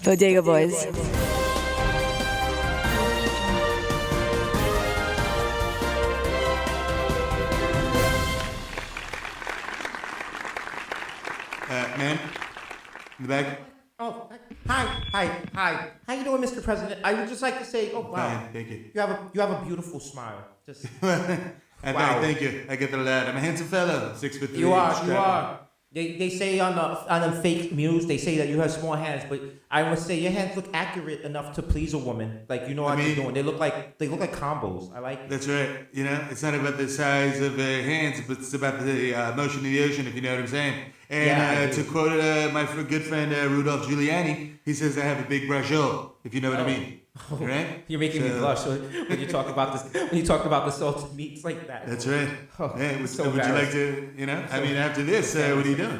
Bodega Boys. Man, in the back. Oh, hi. How you doing, Mr. President? I would just like to say, oh wow, Fine, thank you. you have a beautiful smile. Just Thank you. I get the lad. I'm a handsome fellow. 6'3". you are. They say on the fake news, they say that you have small hands, but I must say your hands look accurate enough to please a woman. Like you know what you're doing. They look like combos. I like it. That's right. You know, it's not about the size of their hands, but it's about the motion of the ocean, if you know what I'm saying. And to quote my good friend Rudolph Giuliani, he says I have a big brachot, if you know what I mean. Right? You're making me blush when you talk about this. When you talk about the salted meats like that. That's right. Oh, hey, would so you like to, I mean, after this, what are you doing?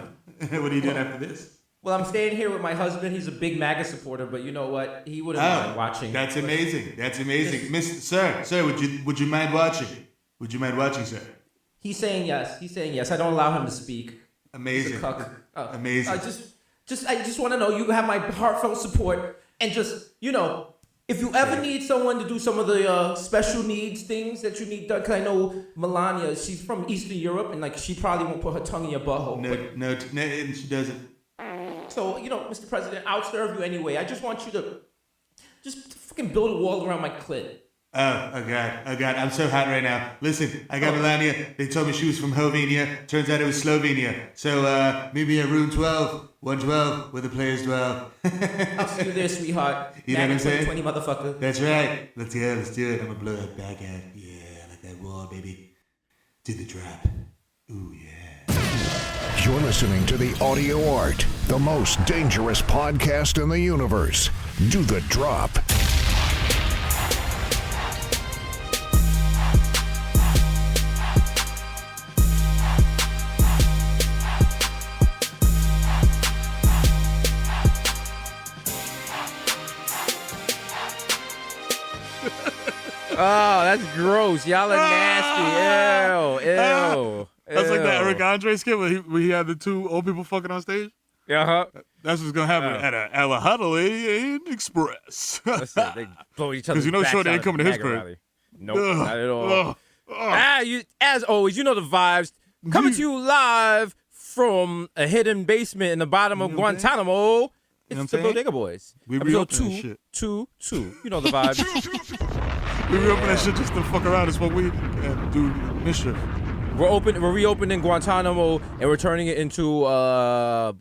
What are you doing after this? Well, I'm staying here with my husband. He's a big MAGA supporter, but you know what? He wouldn't mind watching. That's amazing. Sir, would you mind watching? Would you mind watching, sir? He's saying yes. I don't allow him to speak. Amazing. He's a cuck. Amazing. I just want to know you have my heartfelt support, and just if you ever need someone to do some of the special needs things that you need done, because I know Melania, she's from Eastern Europe, and she probably won't put her tongue in your butthole. No, she doesn't. So Mr. President, I'll serve you anyway. I just want you to just fucking build a wall around my clit. Oh God, I'm so hot right now. Listen, I got Melania. They told me she was from Hovenia. Turns out it was Slovenia. So meet me at room 12, 112, where the players dwell. I'll see you there, sweetheart. You know what I'm saying? 20 motherfucker. That's right. Let's do it. I'm gonna blow that back out. Yeah, like that wall, baby. Do the drop. Ooh, yeah. You're listening to The Audio Art, the most dangerous podcast in the universe. Do the drop. Oh, that's gross. Y'all are nasty. Ew. That's like that Eric Andre skit where he had the two old people fucking on stage. Uh-huh. That's what's gonna happen at a Huddle Express. They blow each other's Because backs Shorty ain't out coming at to the his MAGA crib. rally. Nope, not at all. As always, you know the vibes. Coming to you live from a hidden basement in the bottom of Guantanamo. It's the Bodega Boys. We Episode reopen that shit. 222. You know the vibes. We reopen that shit just to fuck around and smoke weed and do mischief. We're reopening Guantanamo and we're turning it into a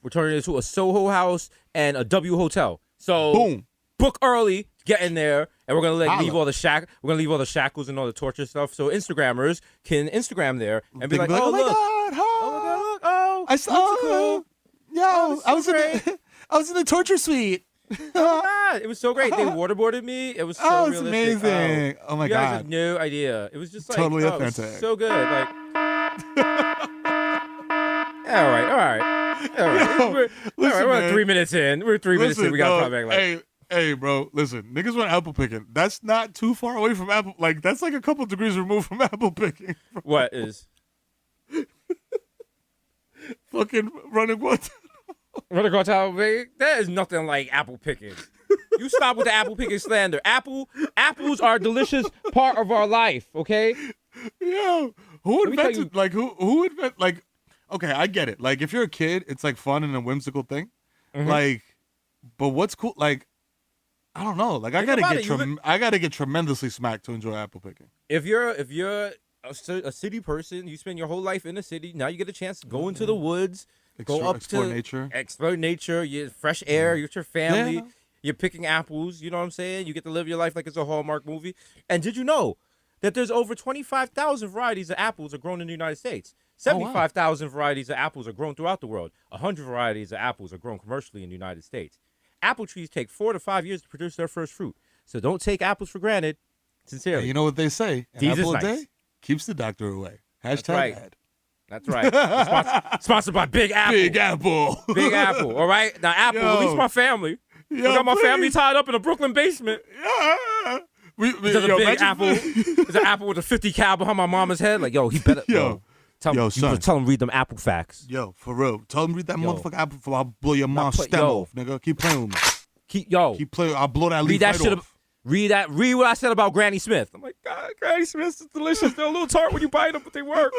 Soho house and a W hotel. So Boom. Book early, get in there, and we're gonna leave all the shackles and all the torture stuff. So Instagrammers can Instagram there and be like, oh my look, God, oh my God, look, I saw cool. I was in the torture suite. Oh my God, it was so great. They waterboarded me. It was so it's realistic. amazing. Oh my you guys God. have no idea. It was just like Totally it was authentic. so good. Like, all right. We're 3 minutes in. We're 3 minutes in. We got to come back. Like, hey, bro, listen. Niggas went apple picking. That's not too far away from apple. Like, that's like a couple degrees removed from apple picking. what is? Fucking running what? Running Guantanamo Bay? That is nothing like apple picking. You stop with the apple picking slander. Apples are a delicious part of our life, okay? Yo, who invented, who invented, like, okay, I get it. Like, if you're a kid, it's, like, fun and a whimsical thing. Mm-hmm. Like, but what's cool, like, I don't know. Like, I gotta get tremendously smacked to enjoy apple picking. If you're a city person, you spend your whole life in the city, now you get a chance to go into the woods, explore nature, you fresh air, you're with your family. Yeah. You're picking apples, you know what I'm saying? You get to live your life like it's a Hallmark movie. And did you know that there's over 25,000 varieties of apples are grown in the United States? 75,000 varieties of apples are grown throughout the world. 100 varieties of apples are grown commercially in the United States. Apple trees take 4 to 5 years to produce their first fruit. So don't take apples for granted. Sincerely. And you know what they say? An apple a day keeps the doctor away. Hashtag ad. That's right. Sponsored by Big Apple. Big Apple. Big Apple. All right? Now, Apple, release my family. I got my family tied up in a Brooklyn basement. Yeah. There's a big apple. There's an apple with a 50 cal behind my mama's head. Like, yo, he better. Yo, Tell Yo, him, son. tell him read them Apple facts. Yo, for real. Tell him read that Yo. motherfucking apple before I blow your mom's stem yo. off, nigga. Keep playing with me. Keep playing. I'll blow that leaf read that right shit. off. Read what I said about Granny Smith. I'm like, God, Granny Smith is delicious. They're a little tart when you bite them, but they work.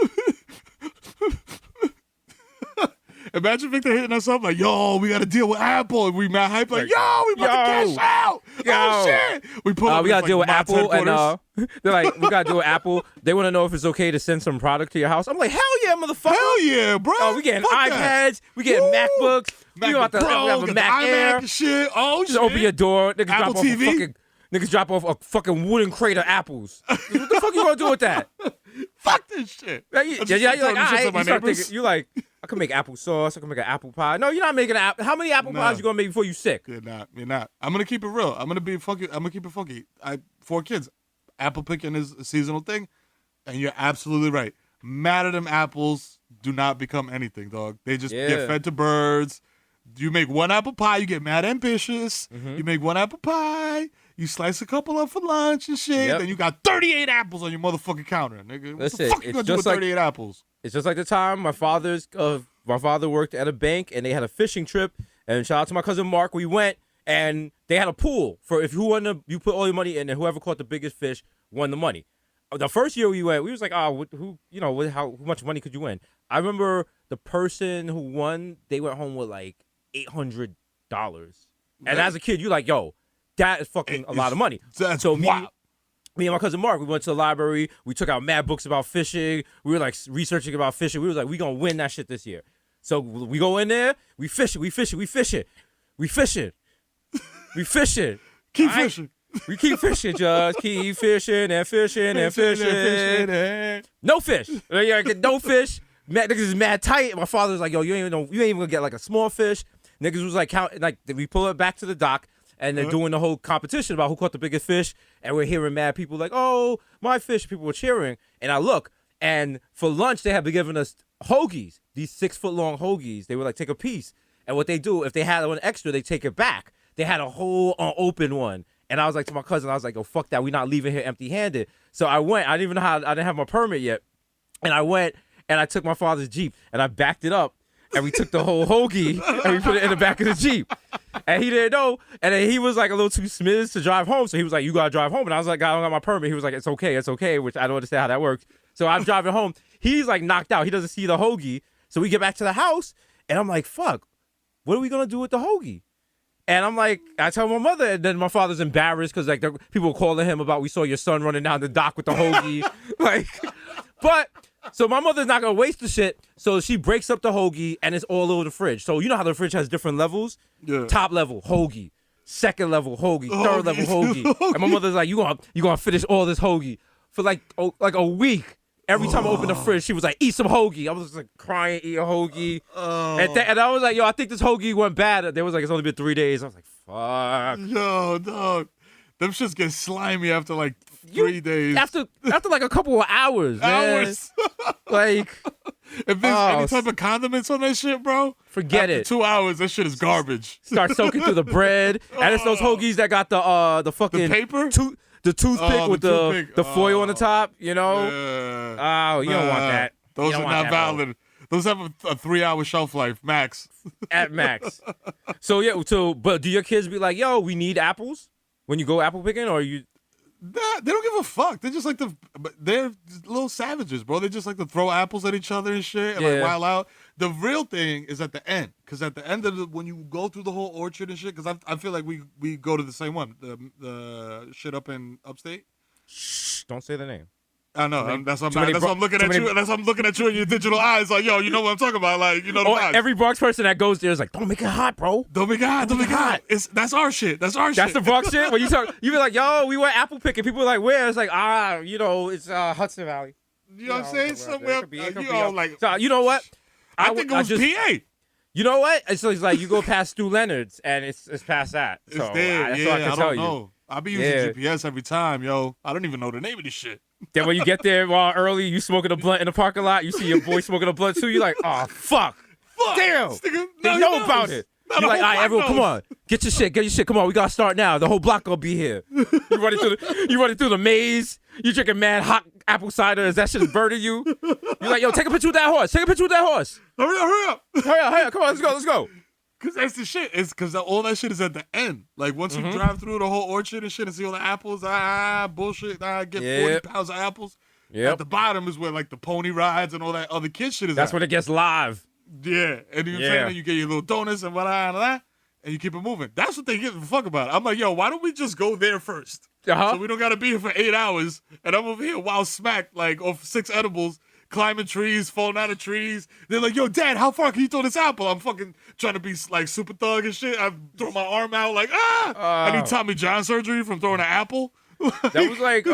Imagine Victor hitting us up like, yo, we got to deal with Apple. And we mad hype like, yo, we about to cash out. Oh, shit. We pull up. We got to deal with Mott's Apple. headquarters. And they're like, we got to deal with Apple. They want to know if it's okay to send some product to your house. I'm like, hell yeah, motherfucker. Hell yeah, bro. Oh, we getting Fuck iPads. that. We getting Woo. MacBooks. We MacBook got to Pro, have a got Mac the Air. iMac and shit. Oh, Just shit. open your door. Niggas Apple drop off TV? Niggas drop off a fucking wooden crate of apples. What the fuck you gonna do with that? Fuck this shit. Yeah, I just you're started like, throwing all shit right. to my You start neighbors. thinking, you like, I can make applesauce. I can make an apple pie. No, you're not making an apple. How many apple pies you gonna make before you sick? You're not. I'm gonna keep it real. I'm gonna keep it funky. 4 kids. Apple picking is a seasonal thing, and you're absolutely right. Mad at them apples do not become anything, dog. They just get fed to birds. You make one apple pie, you get mad ambitious. Mm-hmm. You make one apple pie, you slice a couple up for lunch and shit. Yep. Then you got 38 apples on your motherfucking counter, nigga. What Listen, the fuck you it's gonna do just with like- 38 apples? It's just like the time my father worked at a bank and they had a fishing trip. And shout out to my cousin Mark. We went and they had a pool for if you put all your money in and whoever caught the biggest fish won the money. The first year we went, we was like, how much money could you win? I remember the person who won, they went home with like $800. And as a kid, you like, yo, that is fucking a lot of money. That's so wild. Me and my cousin Mark, we went to the library. We took out mad books about fishing. We were like researching about fishing. We was like, we gonna win that shit this year. So we go in there, we fish it. Keep All right? fishing. We keep fishing, just keep fishing and fishing and fishing. No fish. Yeah, get no fish. Niggas is mad tight. My father was like, yo, you ain't even gonna get like a small fish. Niggas was like, we pull it back to the dock. And they're doing the whole competition about who caught the biggest fish. And we're hearing mad people like, oh, my fish. People were cheering. And I look, and for lunch, they have been giving us hoagies, these 6-foot-long hoagies. They would like take a piece. And what they do, if they had one extra, they take it back. They had a whole unopened one. And I was like to my cousin, I was like, oh, fuck that. We're not leaving here empty-handed. So I went. I didn't have my permit yet. And I went, and I took my father's Jeep, and I backed it up. And we took the whole hoagie and we put it in the back of the Jeep. And he didn't know. And then he was like a little too smidged to drive home. So he was like, you got to drive home. And I was like, I don't got my permit. He was like, it's okay, which I don't understand how that works. So I'm driving home. He's like knocked out. He doesn't see the hoagie. So we get back to the house and I'm like, fuck, what are we going to do with the hoagie? And I'm like, I tell my mother, and then my father's embarrassed because like people were calling him about, we saw your son running down the dock with the hoagie. So my mother's not going to waste the shit. So she breaks up the hoagie and it's all over the fridge. So you know how the fridge has different levels? Yeah. Top level, hoagie. Second level, hoagie. Third level, hoagie. And my mother's like, you gonna finish all this hoagie. For like a week. Every time I opened the fridge, she was like, eat some hoagie. I was just like crying, eat a hoagie. And I was like, yo, I think this hoagie went bad. They was like, it's only been 3 days. I was like, fuck. Yo, dog. Them shits get slimy after like 3 days. After like a couple of hours, man. Hours. Like, If there's any type of condiments on that shit, bro, forget after it. 2 hours, that shit is garbage. Start soaking through the bread. And it's those hoagies that got the fucking The paper? the toothpick Oh, with the toothpick. the foil on the top, you know? Yeah. Oh, you don't want that. Those You don't are want not that, valid. Those have a 3-hour shelf life, max. At max. So but do your kids be like, yo, we need apples when you go apple picking, or you? Nah, they don't give a fuck. They just like they're just little savages, bro. They just like to throw apples at each other and shit and like Yeah. wild out. The real thing is at the end, because at the end of when you go through the whole orchard and shit, because I feel like we go to the same one, the shit up in upstate. Shh, don't say the name. I know. That's why too many I'm looking too at many- you. That's why I'm looking at you in your digital eyes, like, yo, you know what I'm talking about, like, you know the vibes. Every Bronx person that goes there is like, don't make it hot, bro. Don't be God. That's our shit. That's our That's shit. the Bronx shit. When you be like, yo, we went apple picking. People are like, where? It's like, it's Hudson Valley. You know what I'm saying? Somewhere. You all like. So you know what? I think it was PA. You know what? It's like you go past Stu Leonard's and it's past that. So It's there. that's Yeah, what I can I tell don't you. know. I be using Yeah. GPS every time, yo. I don't even know the name of this shit. Then when you get there early, you smoking a blunt in the parking lot. You see your boy smoking a blunt too. You're like, oh fuck, damn. This nigga- They now he know knows. about it. Now You're the like, whole all right, block everyone, come knows. on, get your shit. Come on, we gotta start now. The whole block gonna be here. You running through the maze. You drinking mad hot apple cider as that shit is burning you. You're like, yo, take a picture with that horse. Take a picture with that horse. Hurry up. Hurry up. Come on, let's go. Cause that's the shit. It's cause all that shit is at the end. Like once you drive through the whole orchard and shit and see all the apples, bullshit. Get 40 pounds of apples. Yep. At the bottom is where like the pony rides and all that other kid shit is. That's at. when it gets live. Yeah, and you know what I'm saying? And you get your little donuts and whatever, and you keep it moving. That's what they give a fuck about. I'm like, yo, why don't we just go there first? So we don't gotta be here for 8 hours, and I'm over here wild smacked like off 6 edibles, climbing trees, falling out of trees. They're like, yo, Dad, how far can you throw this apple? I'm fucking trying to be like super thug and shit. I throw my arm out like, I need Tommy John surgery from throwing an apple. That was like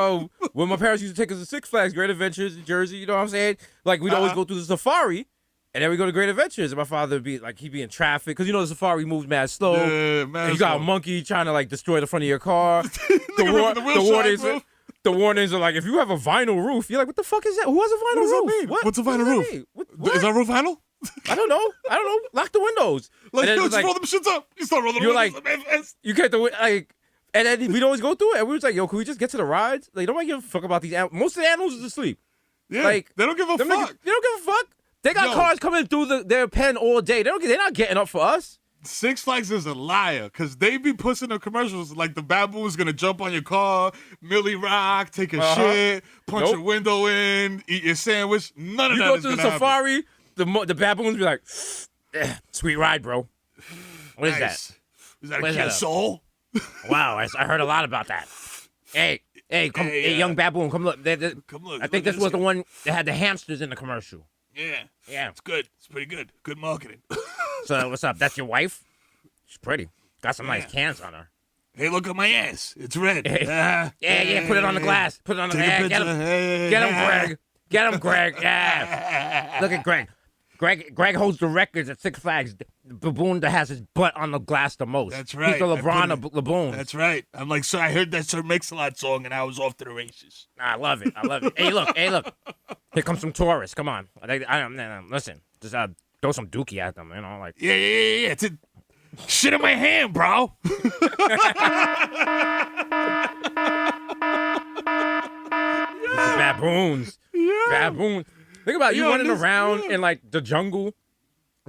when my parents used to take us to Six Flags, Great Adventures in Jersey. You know what I'm saying? Like we'd always go through the safari, and then we go to Great Adventures, and my father would be like, he'd be in traffic because you know the safari moves mad slow. Yeah, mad and you got a slow. monkey trying to like destroy the front of your car. The warnings are like, if you have a vinyl roof, you're like, what the fuck is that? Who has a vinyl What does that roof? mean? What? What's a What vinyl does that roof? mean? What? Is that roof vinyl? I don't know. Lock the windows. Like, And then yo, it's just roll them shits up. You start rolling You're the like- windows. You can't do it like, and then we'd always go through it, and we was like, yo, can we just get to the rides? Like, nobody give a fuck about these animals. Most of the animals is asleep. Yeah, like, they don't give a Them fuck. niggas- they don't give a fuck. They got Yo. cars coming through their pen all day. They're not getting up for us. Six Flags is a liar because they be pushing the commercials like the baboon's gonna jump on your car, Millie Rock, take a shit, punch Nope. your window in, eat your sandwich. None of You that go is to the gonna happen. safari, the baboons be like, sweet ride, bro. What is Nice. Is that What a is kid that? soul? that? Wow, I heard a lot about that. Hey, come, Hey, young baboon, come look. Come look. I think look this at was the guy. one that had the hamsters in the commercial. Yeah, Yeah. it's good. It's pretty good. Good marketing. So what's up? That's your wife? She's pretty. Got some nice cans on her. Hey, look at my ass. It's red. Yeah. Put it on the glass. Put it on the Take a glass. picture. Get him, Greg. Get him, Greg. Yeah. Look at Greg. Greg holds the records at Six Flags. The baboon that has his butt on the glass the most. That's right. He's the I put LeBron it- of baboons. That's right. I'm like, sir, I heard that Sir Mix-a-Lot song and I was off to the races. I love it. Hey, look. Here comes some tourists. Come on. Listen. Just throw some dookie at them. You know, like. Yeah. It's a shit in my hand, bro. Baboons. Baboons. Think about it. You Yo, running this- around yeah. in like the jungle.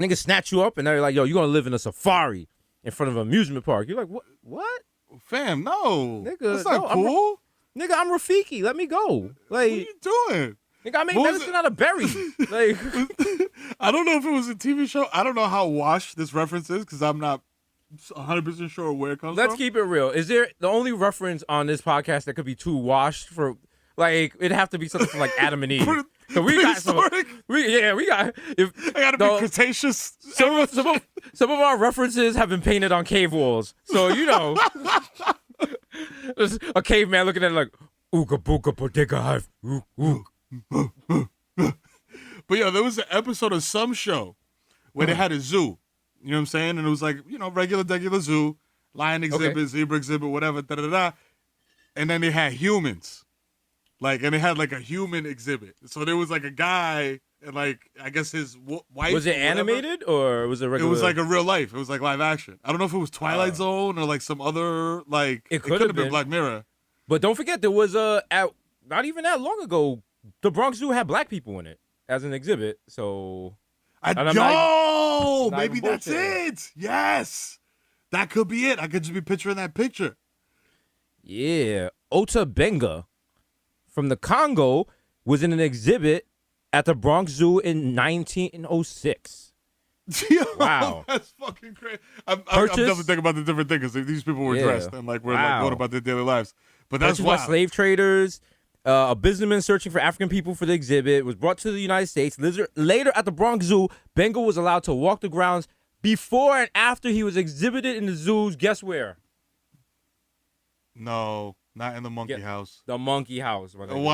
Niggas snatch you up and they're like, yo, you're gonna live in a safari in front of an amusement park. You're like, what? Fam, no. Nigga, That's not no, I'm- cool. Nigga, I'm Rafiki. Let me go. What are Like, you doing? nigga, I made What was medicine out of berries. Like, I don't know if it was a TV show. I don't know how washed this reference is because I'm not 100% sure where it comes let's from. keep it real. Is there the only reference on this podcast that could be too washed for? Like, it'd have to be something from like Adam and Eve. So we got some. Prehistoric? We got. If I gotta the- be Cretaceous. some of our references have been painted on cave walls. So, you know, there's a caveman looking at it like, ooga booga bodega hive. Ooh, ooh. But yeah, there was an episode of some show where they had a zoo. You know what I'm saying? And it was like, regular zoo, lion exhibit, zebra exhibit, whatever, da-da-da. And then they had humans. And they had like a human exhibit. So there was like a guy and like, I guess his wife. Was it or whatever. animated or was it It regular? was like a real life. It was like live action. I don't know if it was Twilight Zone or like some other, like, It it could could have have been been. Black Mirror. But don't forget, there was not even that long ago, the Bronx Zoo had black people in it as an exhibit. So And I'm not Maybe even that's bullshitting. it. Yes. That could be it. I could just be picturing that picture. yeah, Ota Benga from the Congo was in an exhibit at the Bronx Zoo in 1906. Yo, Wow. That's fucking crazy. I'm Purchased- definitely thinking about the different things because these people were Yeah. dressed and like were like Wow. going about their daily lives. But that's Purchased by wild. slave traders. A businessman searching for African people for the exhibit was brought to the United States. Later at the Bronx Zoo, Bengal was allowed to walk the grounds before and after he was exhibited in the zoos. Guess where? No, not in the monkey house. The Monkey House. my nigga. Wow.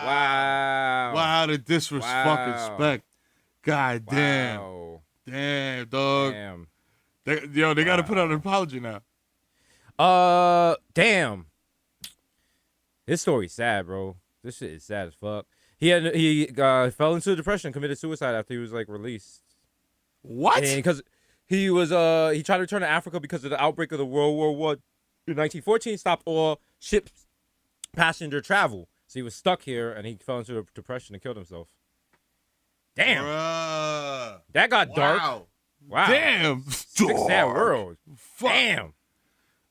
Wow. Wow, the disrespect. Wow. God damn. Wow. Damn, dog. Damn. They got to put out an apology now. Damn. This story's sad, bro. This shit is sad as fuck. He fell into depression, committed suicide after he was like released. What? And because he was he tried to return to Africa because of the outbreak of the World War I in 1914, stopped all ships passenger travel. So he was stuck here, and he fell into a depression and killed himself. Damn. Bruh. That got dark. Wow. Damn. Sick, sad world. Fuck. Damn.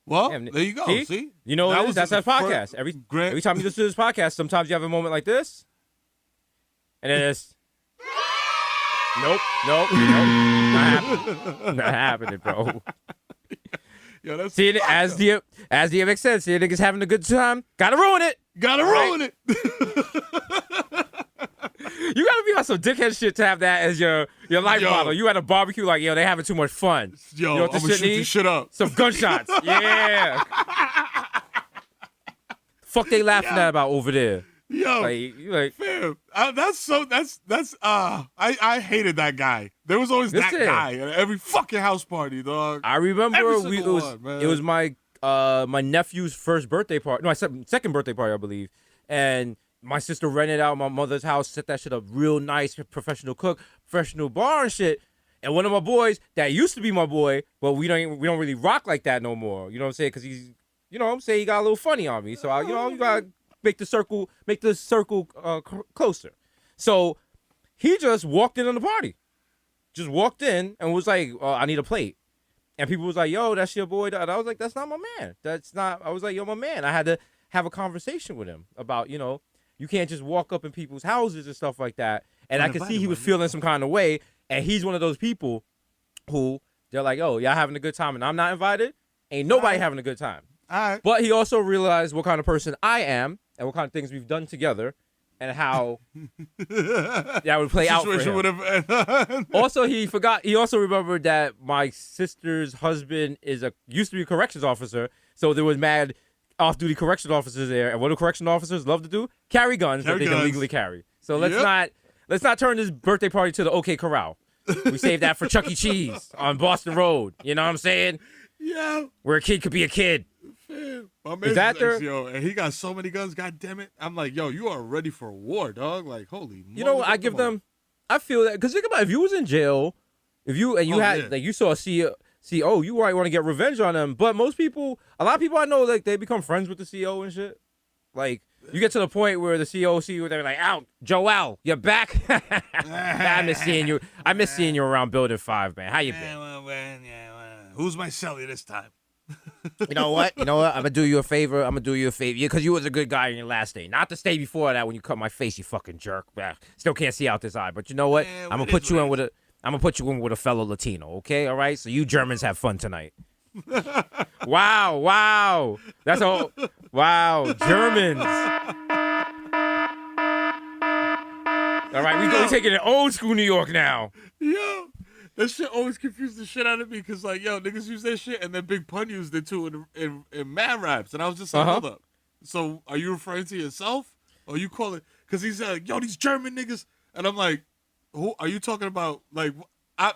Well, Damn. there you go. See? You know what it is? That's our podcast. Every time you listen to this podcast, sometimes you have a moment like this. And then it's... Nope. Not happening, bro. Yo, that's See, as DMX said, see a niggas having a good time, gotta ruin it. Gotta ruin it. You gotta be on some dickhead shit to have that as your life model. You at a barbecue like, yo, they having too much fun. Yo, you know what I'm gonna shoot this shit up. Some gunshots. Yeah. Fuck they laughing at about over there. Yo, like fam, I hated that guy. There was always that guy at every fucking house party, dog. I remember it was my my nephew's first birthday party. No, my second birthday party, I believe. And my sister rented out my mother's house, set that shit up real nice, professional cook, professional bar and shit. And one of my boys that used to be my boy, but we don't really rock like that no more. You know what I'm saying? Because he's, you know what I'm saying, he got a little funny on me. So you gotta make the circle closer. So he just walked in on the party. Just walked in and was like, I need a plate. And people was like, yo, that's your boy. And I was like, that's not my man. I was like, yo, my man. I had to have a conversation with him about, you know, you can't just walk up in people's houses and stuff like that. And I could see he was feeling some kind of way. And he's one of those people who they're like, oh, y'all having a good time and I'm not invited? Ain't nobody having a good time. All right. But he also realized what kind of person I am and what kind of things we've done together and how that would play out for him. Also, he also remembered that my sister's husband used to be a corrections officer. So there was mad off-duty corrections officers there. And what do corrections officers love to do? Carry guns that they can legally carry. So let's not turn this birthday party to the OK Corral. We saved that for Chuck E. Cheese on Boston Road. You know what I'm saying? Yeah. Where a kid could be a kid. My man's yo, and he got so many guns, god damn it. I'm like, yo, you are ready for war, dog. Like, holy You know what I give them? I feel that, because think about it, if you was in jail, like you saw a CO, you might want to get revenge on them. But a lot of people I know, like, they become friends with the CO and shit. Like, you get to the point where the CO see you, they're like, out, Joel, you're back. I miss seeing you. I miss seeing you around Building 5, man. How you been? Who's my celly this time? You know what? I'm gonna do you a favor. Because you was a good guy in your last day. Not the stay before that when you cut my face, you fucking jerk. Still can't see out this eye. But you know what? I'm gonna put you in with a fellow Latino. Okay, all right. So you Germans have fun tonight. Wow. That's all. Wow, Germans. All right, we taking it old school New York now. Yo. That shit always confused the shit out of me because, like, yo, niggas use that shit and then Big Pun used it too in mad raps. And I was just like, hold up. So are you referring to yourself? Or you call it? Because he said, yo, these German niggas. And I'm like, who are you talking about? Like,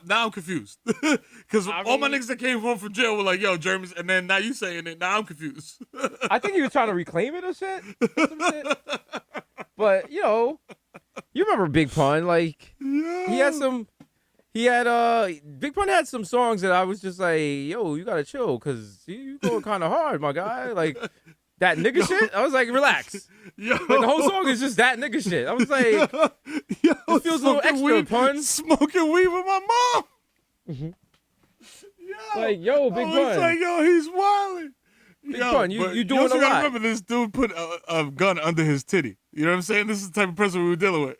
now I'm confused. Because all my niggas that came home from jail were like, yo, Germans. And then now you saying it. Now I'm confused. I think he was trying to reclaim it or shit. But, you know, you remember Big Pun. Like, Big Pun had some songs that I was just like, yo, you gotta chill, because you going kind of hard, my guy. Like, that nigga shit, I was like, relax. Yo. Like, the whole song is just that nigga shit. I was like, yo, it feels a little extra, Pun. Smoking weed with my mom. Mm-hmm. Yo, like, yo, Big Pun. It's like, yo, he's wilding. Big Pun, you doing a lot. You gotta remember, this dude put a gun under his titty. You know what I'm saying? This is the type of person we were dealing with.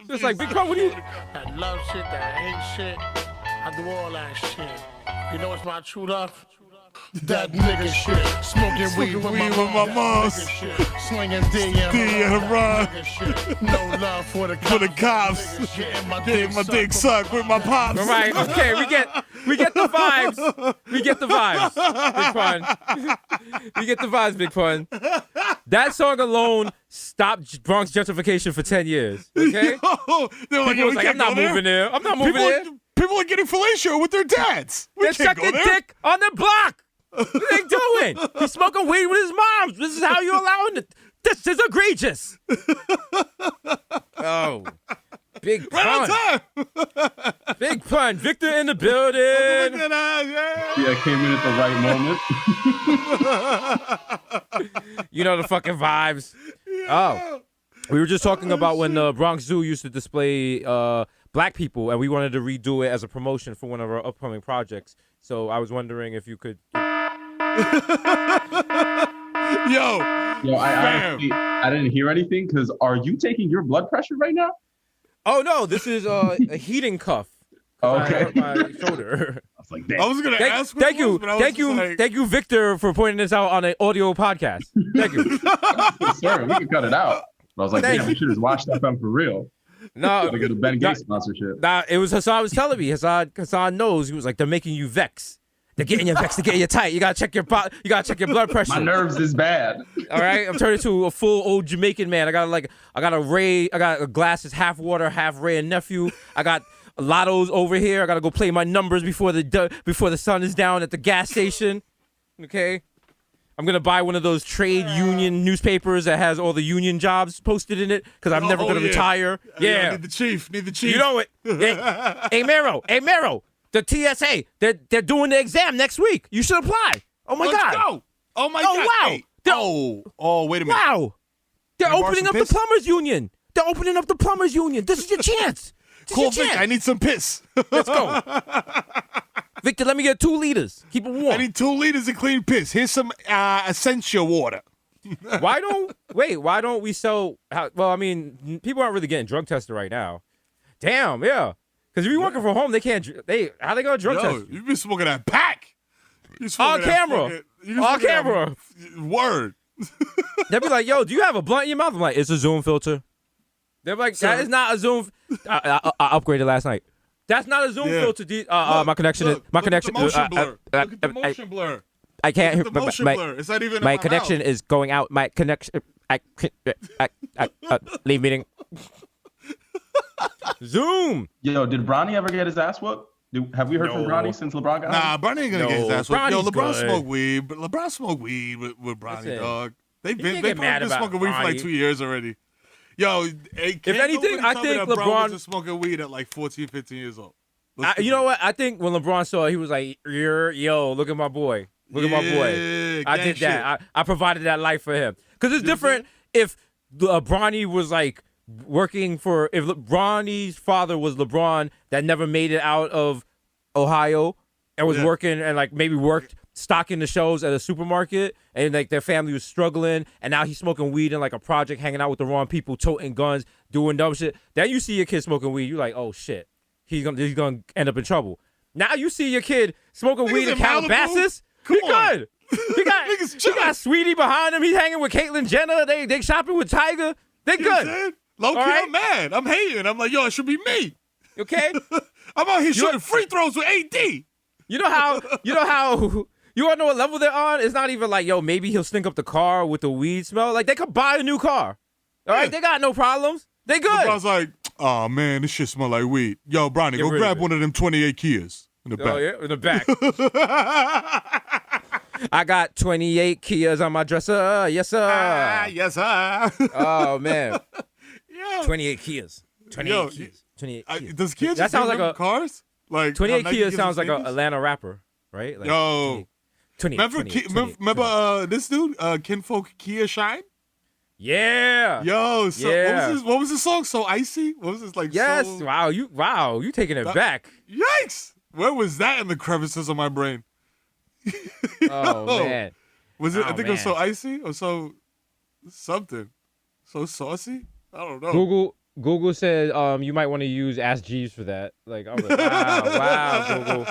Just like, Big Pun, what do you... That love shit, that hate shit, I do all that shit. You know what's my true love? That nigga shit. Smoking weed with my moms. Slinging D and Haran. No love for the cops. Getting my dick sucked with my pops. All right, okay, we get the vibes. We get the vibes, Big Pun. We get the vibes, Big Pun. That song alone stopped Bronx gentrification for 10 years. Okay? They're like, was like, I'm not moving there. I'm not moving there. People are getting fellatio with their dads. They're sucking dick on the block. What are they doing? He's smoking weed with his moms. This is how you're allowing it. This is egregious. Oh. Big Pun. Big Pun. Victor in the building. Yeah, I came in at the right moment. You know the fucking vibes. Oh, we were just talking about when the Bronx Zoo used to display black people, and we wanted to redo it as a promotion for one of our upcoming projects. So I was wondering if you could. Yo, I didn't hear anything. Because are you taking your blood pressure right now? Oh no, this is a heating cuff. Okay. I hurt my shoulder. I was like, damn. I was gonna ask. Thank you, Victor, for pointing this out on an audio podcast. Thank you. Sir, we can cut it out. But I was like, damn, we should have watched FM for real. No, to get a Ben Gates sponsorship. Nah, it was Hassan was telling me. Hassan knows. He was like, they're making you vex. They're getting you vexed. They're getting you tight. You gotta check your blood pressure. My nerves is bad. All right, I'm turning to a full old Jamaican man. I got a glass is half water, half Ray and nephew. I got lottos over here. I gotta go play my numbers before the sun is down at the gas station. Okay, I'm gonna buy one of those trade union newspapers that has all the union jobs posted in it because I'm never gonna retire. Yeah, I need the chief. You know it. Hey Mero. The TSA, they're doing the exam next week. You should apply. Oh my God. Let's go. Oh my God. Wow. Hey. Oh, wait a minute. Wow. They're Can I borrow opening some up piss? the plumbers union. They're opening up the plumbers union. This is your chance. Cool, Vic. I need some piss. Let's go. Victor, let me get 2 liters. Keep it warm. I need 2 liters of clean piss. Here's some essential water. Why don't we sell? Well, I mean, people aren't really getting drug tested right now. Damn, yeah. Because if you're working from home, they can't. How they gonna drug test you? You've been smoking that pack. On camera. On camera. Word. They'll be like, yo, do you have a blunt in your mouth? I'm like, it's a Zoom filter. They're like, that is not a Zoom. I upgraded last night. That's not a Zoom filter. My connection is. Look at the motion blur. Look at the motion blur. I can't hear. The motion blur. It's not even in my my connection mouth. is going out. My connection. Leave meeting. Zoom. Yo, did Bronny ever get his ass whooped? Have we heard from Bronny since LeBron got Nah, Bronny ain't gonna get his ass whooped. Yo, Bronny's LeBron good. smoked weed, but LeBron smoked weed with Bronny, Listen, dog. They've can't been get mad about smoking weed for like Bronny. 2 years already. Yo, if anything, I think LeBron was just smoking weed at like 14, 15 years old. You know what? I think when LeBron saw it, he was like, yo, look at my boy. Look at my boy. I did that. I provided that life for him. Because it's different if Bronny was like working for, if Bronny's father was LeBron that never made it out of Ohio and was working and like maybe worked stocking the shelves at a supermarket and like their family was struggling and now he's smoking weed in like a project, hanging out with the wrong people, toting guns, doing dumb shit. Then you see your kid smoking weed, you're like, oh shit. He's gonna end up in trouble. Now you see your kid smoking weed in Calabasas. He good. He got Sweetie behind him. He's hanging with Caitlyn Jenner. They shopping with Tiger. They good. Low key, right? I'm mad. I'm hating. I'm like, yo, it should be me. Okay. I'm out here shooting free throws with AD. You know how you wanna know what level they're on? It's not even like, yo, maybe he'll stink up the car with the weed smell. Like they could buy a new car. All right, they got no problems. They good. LeBron's like, oh man, this shit smell like weed. Yo, Bronny, go grab one of them 28 Kias in the back. Oh yeah, in the back. I got 28 Kias on my dresser. Yes, sir. Yes, sir. Oh man. Yeah. 28 Kias. 28 Yo, Kias. 28 Kias. Does Kia That just sounds like remember cars? Like 28 how Nike Kias gives sounds us like an sneakers? Atlanta rapper, right? Like Yo. 28, Remember this dude, Kinfolk Kia Shine? Yeah. Yo, so Yeah. what was his song? So Icy? What was this like? Yes. So... Wow, you taking it back. Yikes! Where was that in the crevices of my brain? Oh man. Was it? Oh, I think it was man. So Icy or so something. So saucy? I don't know. Google said you might want to use Ask Jeeves for that. Like I was like, wow, Google.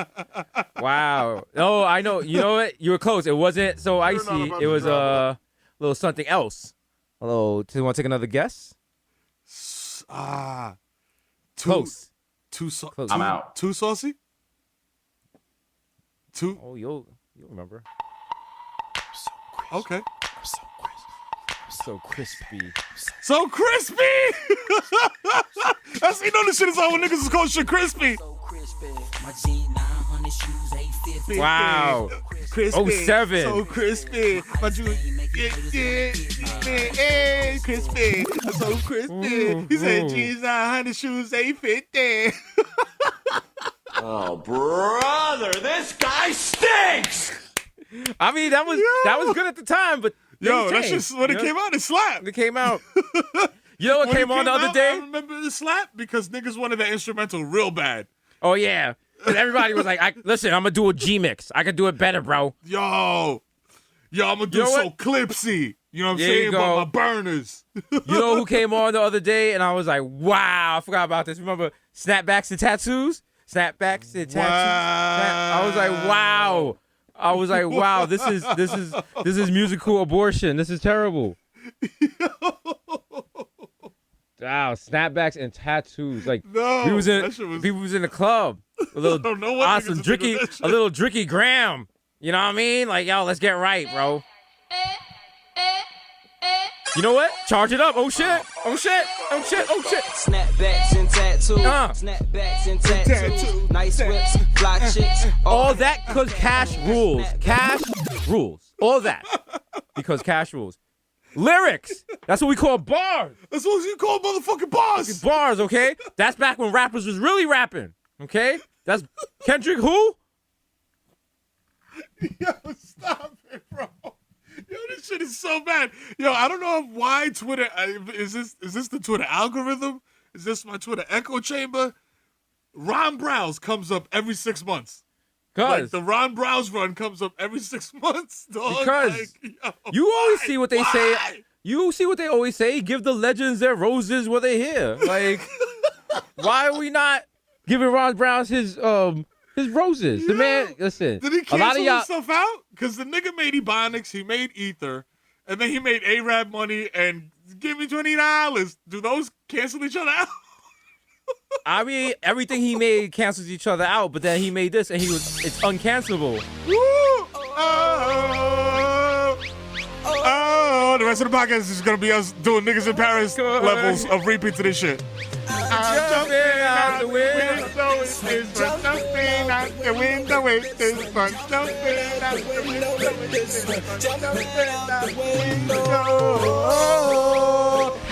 Wow. Oh, I know. You know what? You were close. It wasn't So Icy. It was a little something else. Hello. Do you want to take another guess? Close. Close. I'm out. Too saucy? Too Oh, you'll remember. okay. So crispy. So crispy! That's you know this shit is all when niggas is called shit crispy. Wow. Crispy. 07. So crispy. But you crispy. So crispy. He said jeans 900 shoes 850. Oh, brother, this guy stinks! I mean, that was good at the time, but Yo, Things that's change, just when you it know? came out. It slapped. It came out. You know what When it came on the other out, day? I remember it slapped because niggas wanted the instrumental real bad. Oh yeah. And everybody was like, listen, I'm gonna do a G mix. I can do it better, bro. Yo, I'm gonna do You know so what? clipsy. You know what I'm There saying you about go. my burners. You know who came on the other day? And I was like, wow, I forgot about this. Remember Snapbacks and Tattoos? Snapbacks and Tattoos. I was like, wow. I was like, wow, this is musical abortion. This is terrible. Wow, Snapbacks and Tattoos. Like No, we was that shit was- people was in the club. A little don't know what awesome niggas think of that shit. a little Dricky Graham. You know what I mean? Like, yo, let's get right, bro. You know what? Charge it up. Oh shit. Oh shit. Oh shit. Oh shit. Snapbacks and tattoos. Snapbacks and tattoos. Nice whips, fly chicks. All that because cash rules. Cash rules. All that because cash rules. Lyrics. That's what we call bars. That's what you call motherfucking bars. Bars, okay? That's back when rappers was really rapping. Okay? That's Kendrick who? Yo, stop it, bro. Yo, this shit is so bad. Yo, I don't know why Twitter is this the Twitter algorithm? Is this my Twitter echo chamber? Ron Browse comes up every 6 months. Like Cause the Ron Browse run comes up every 6 months, dog. Because like, yo, you always why? see what they Why? say. You see what they always say. Give the legends their roses where they here. Like, why are we not giving Ron Browns his roses? The man, listen. Did he a lot cancel of y'all. himself out? Because the nigga made Ebonics, he made Ether, and then he made A-Rap Money and give me $20. Do those cancel each other out? I mean, everything he made cancels each other out. But then he made this, and it's uncancelable. Woo! Oh, the rest of the podcast is gonna be us doing niggas in Paris levels of repeats of this shit. I'm jumping out the window. Jumping out the window with this fun. Jumping out the window.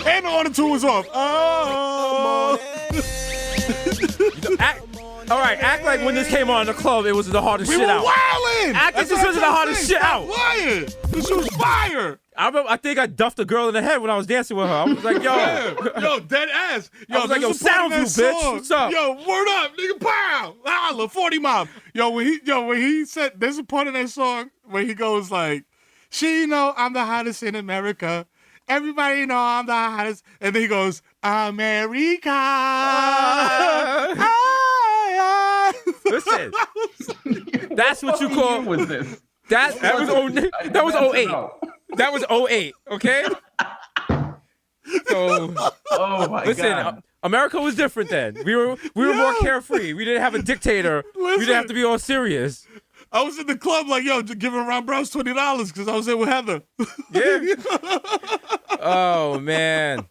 And the auto tune was off. Oh. All right, act like when this came on in the club, it was the hardest We shit were out. wildin'. Act like this was the hardest shit out. Lying. This shit was fire. I think I duffed a girl in the head when I was dancing with her. I was like, yo. Yo, dead ass. Yo, I was like, yo, there's a part in Soundview, that bitch. song. What's up? Yo, word up, nigga, pow. Holla, 40 Mob. When he said, there's a part in that song where he goes like, she know I'm the hottest in America. Everybody know I'm the hottest. And then he goes, America. Listen, that's what you call. was this? That was 08. That was 08. Okay. So Oh my listen, god. America was different then. We were more carefree. We didn't have a dictator. We didn't have to be all serious. I was in the club like, yo, giving Ron Browns $20 because I was there with Heather. Yeah. Oh man.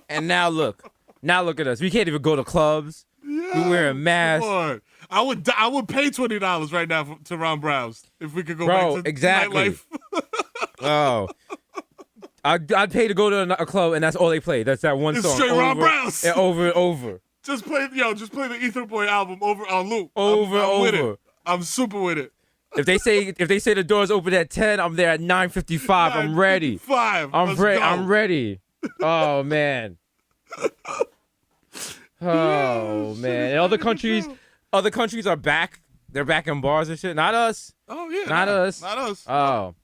And now look at us. We can't even go to clubs. We wearing masks. Lord. I would pay $20 right now to Ron Browns if we could go Bro, back to exactly. nightlife. Oh. I'd pay to go to a club and that's all they play. That's that one It's song. straight Ron Browns. And over and over. Just play the Ether Boy album over on loop. Over I'm and with over. it. I'm super with it. If they say the doors open at 10, I'm there at 9:55. I'm ready. 5. I'm ready. I'm ready. Oh man. Oh man. And other countries are back. They're back in bars and shit. Not us. Oh yeah. Not us. Not us. Oh.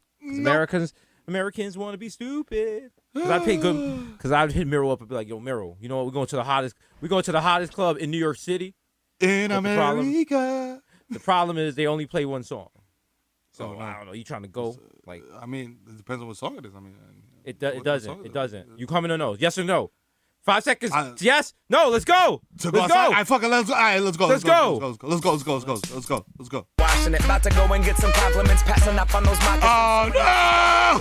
'Cause Americans want to be stupid. Cause I pay good. Cause I'd hit Miro up and be like, "Yo, Miro, you know what? We're going to the hottest club in New York City. In What's the problem? America. The problem is they only play one song. So I don't know. You trying to go like? I mean, it depends on what song it is. I mean, It what doesn't. song is It doesn't. You coming or no? Yes or no? 5 seconds. I- Yes. No. Let's go. To go Let's outside? go. All right, fuck it. Let's go. All right, let's go. Let's go. Let's go. Washing it, about to go and get some compliments, passing up on those moccasins. Oh no!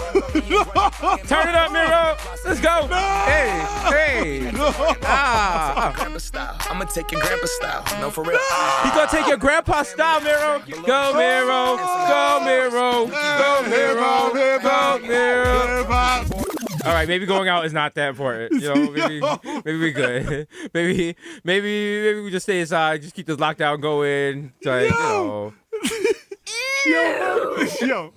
Turn it up, Miro. Let's go. Hey. Grandpa style. I'm gonna take your grandpa style. No, for real. He's gonna take your grandpa style, Miro. Go, Miro. Go, Miro. Go, Miro. Go, Miro. All right, maybe going out is not that important. You know, maybe we good. maybe we just stay inside. Just keep this lockdown going. Like, you know. Yo,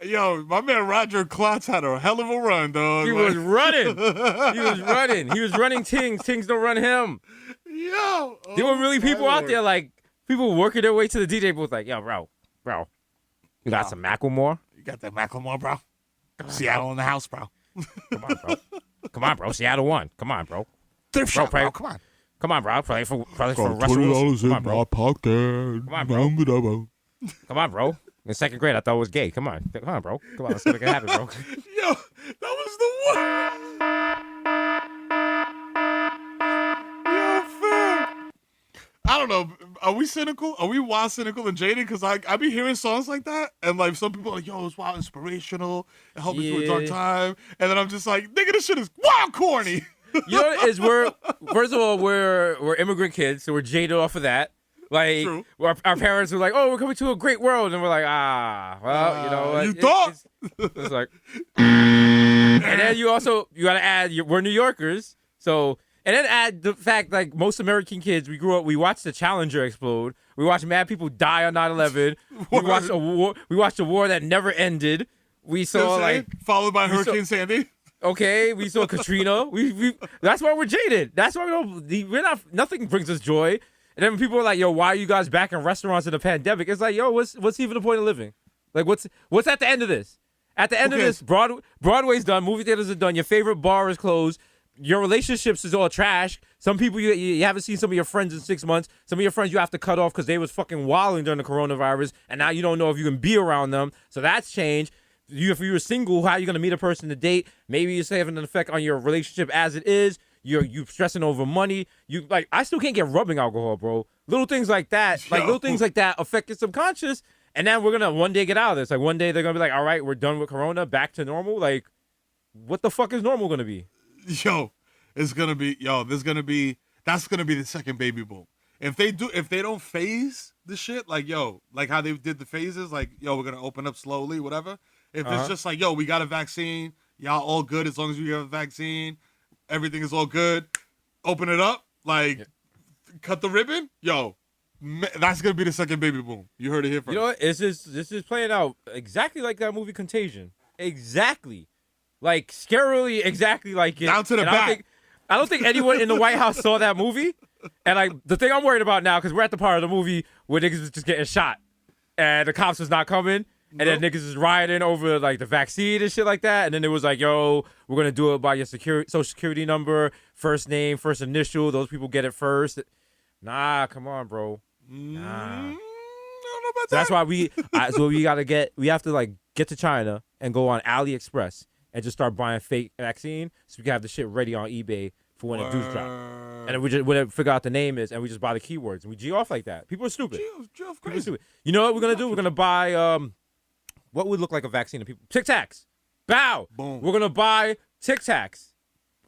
Yo, my man Roger Klotz had a hell of a run, dog. He was running. He was running Tings. Tings don't run him. Yo. There were really people out there, like, people working their way to the DJ booth, like, yo, bro. You got some Macklemore? You got that Macklemore, bro? Seattle in the house, bro. Come on, bro. Seattle won. Come on, bro. Thrift shop, bro. Come on. Come on, bro. Play for Russell. $20 in Come on, bro. my pocket. Come on, bro. Come on, bro. In second grade, I thought it was gay. Come on, bro. Come on, let's make it happen, bro. Yo, that was the one. Yo, fam. I don't know. Are we cynical? Are we wild cynical and jaded? Because I be hearing songs like that, and like some people are like, yo, it's wild inspirational. It helped me through a dark time. And then I'm just like, nigga, this shit is wild corny. You know what it is? First of all, we're immigrant kids, so we're jaded off of that. Like, our parents were like, oh, we're coming to a great world. And we're like, well, you know what? You thought? It's like, and then you got to add, we're New Yorkers. So, and then add the fact, like, most American kids, we grew up, we watched the Challenger explode. We watched mad people die on 9/11. We watched a war that never ended. We saw, like. Followed by Hurricane Sandy. Okay, we saw Katrina. We that's why we're jaded. That's why nothing brings us joy. And then people are like, yo, why are you guys back in restaurants in the pandemic? It's like, yo, what's even the point of living? Like, what's at the end of this? At the end of this, Broadway's done, movie theaters are done, your favorite bar is closed, your relationships is all trash. Some people, you haven't seen some of your friends in 6 months. Some of your friends you have to cut off because they was fucking wilding during the coronavirus, and now you don't know if you can be around them. So that's changed. If you were single, how are you going to meet a person to date? Maybe it's having an effect on your relationship as it is. You stressing over money. You like, I still can't get rubbing alcohol, bro. Little things like that, affect your subconscious. And then we're gonna one day get out of this. Like one day they're gonna be like, all right, we're done with Corona, back to normal. Like, what the fuck is normal gonna be? That's gonna be the second baby boom. If they don't phase the shit, like how they did the phases, like we're gonna open up slowly, whatever. If it's just like, we got a vaccine, y'all all good as long as we have a vaccine, everything is all good. Open it up, cut the ribbon, that's gonna be the second baby boom. You heard it here first. You know what? This is playing out exactly like that movie Contagion. Exactly, like scarily, exactly like it. Down to the back. I don't think anyone in the White House saw that movie. And like the thing I'm worried about now, because we're at the part of the movie where niggas is just getting shot, and the cops is not coming. And then niggas is rioting over like the vaccine and shit like that. And then it was like, yo, we're gonna do it by your social security number, first name, first initial. Those people get it first. Nah, come on, bro. Nah. I don't know about So that's why we have to like get to China and go on AliExpress and just start buying fake vaccine so we can have the shit ready on eBay for when it does drop. And then we just figure out the name is and we just buy the keywords and we G off like that. People are stupid. People are stupid. You know what we're gonna do? We're gonna buy what would look like a vaccine to people? Tic Tacs. Bow. Boom. We're going to buy Tic Tacs.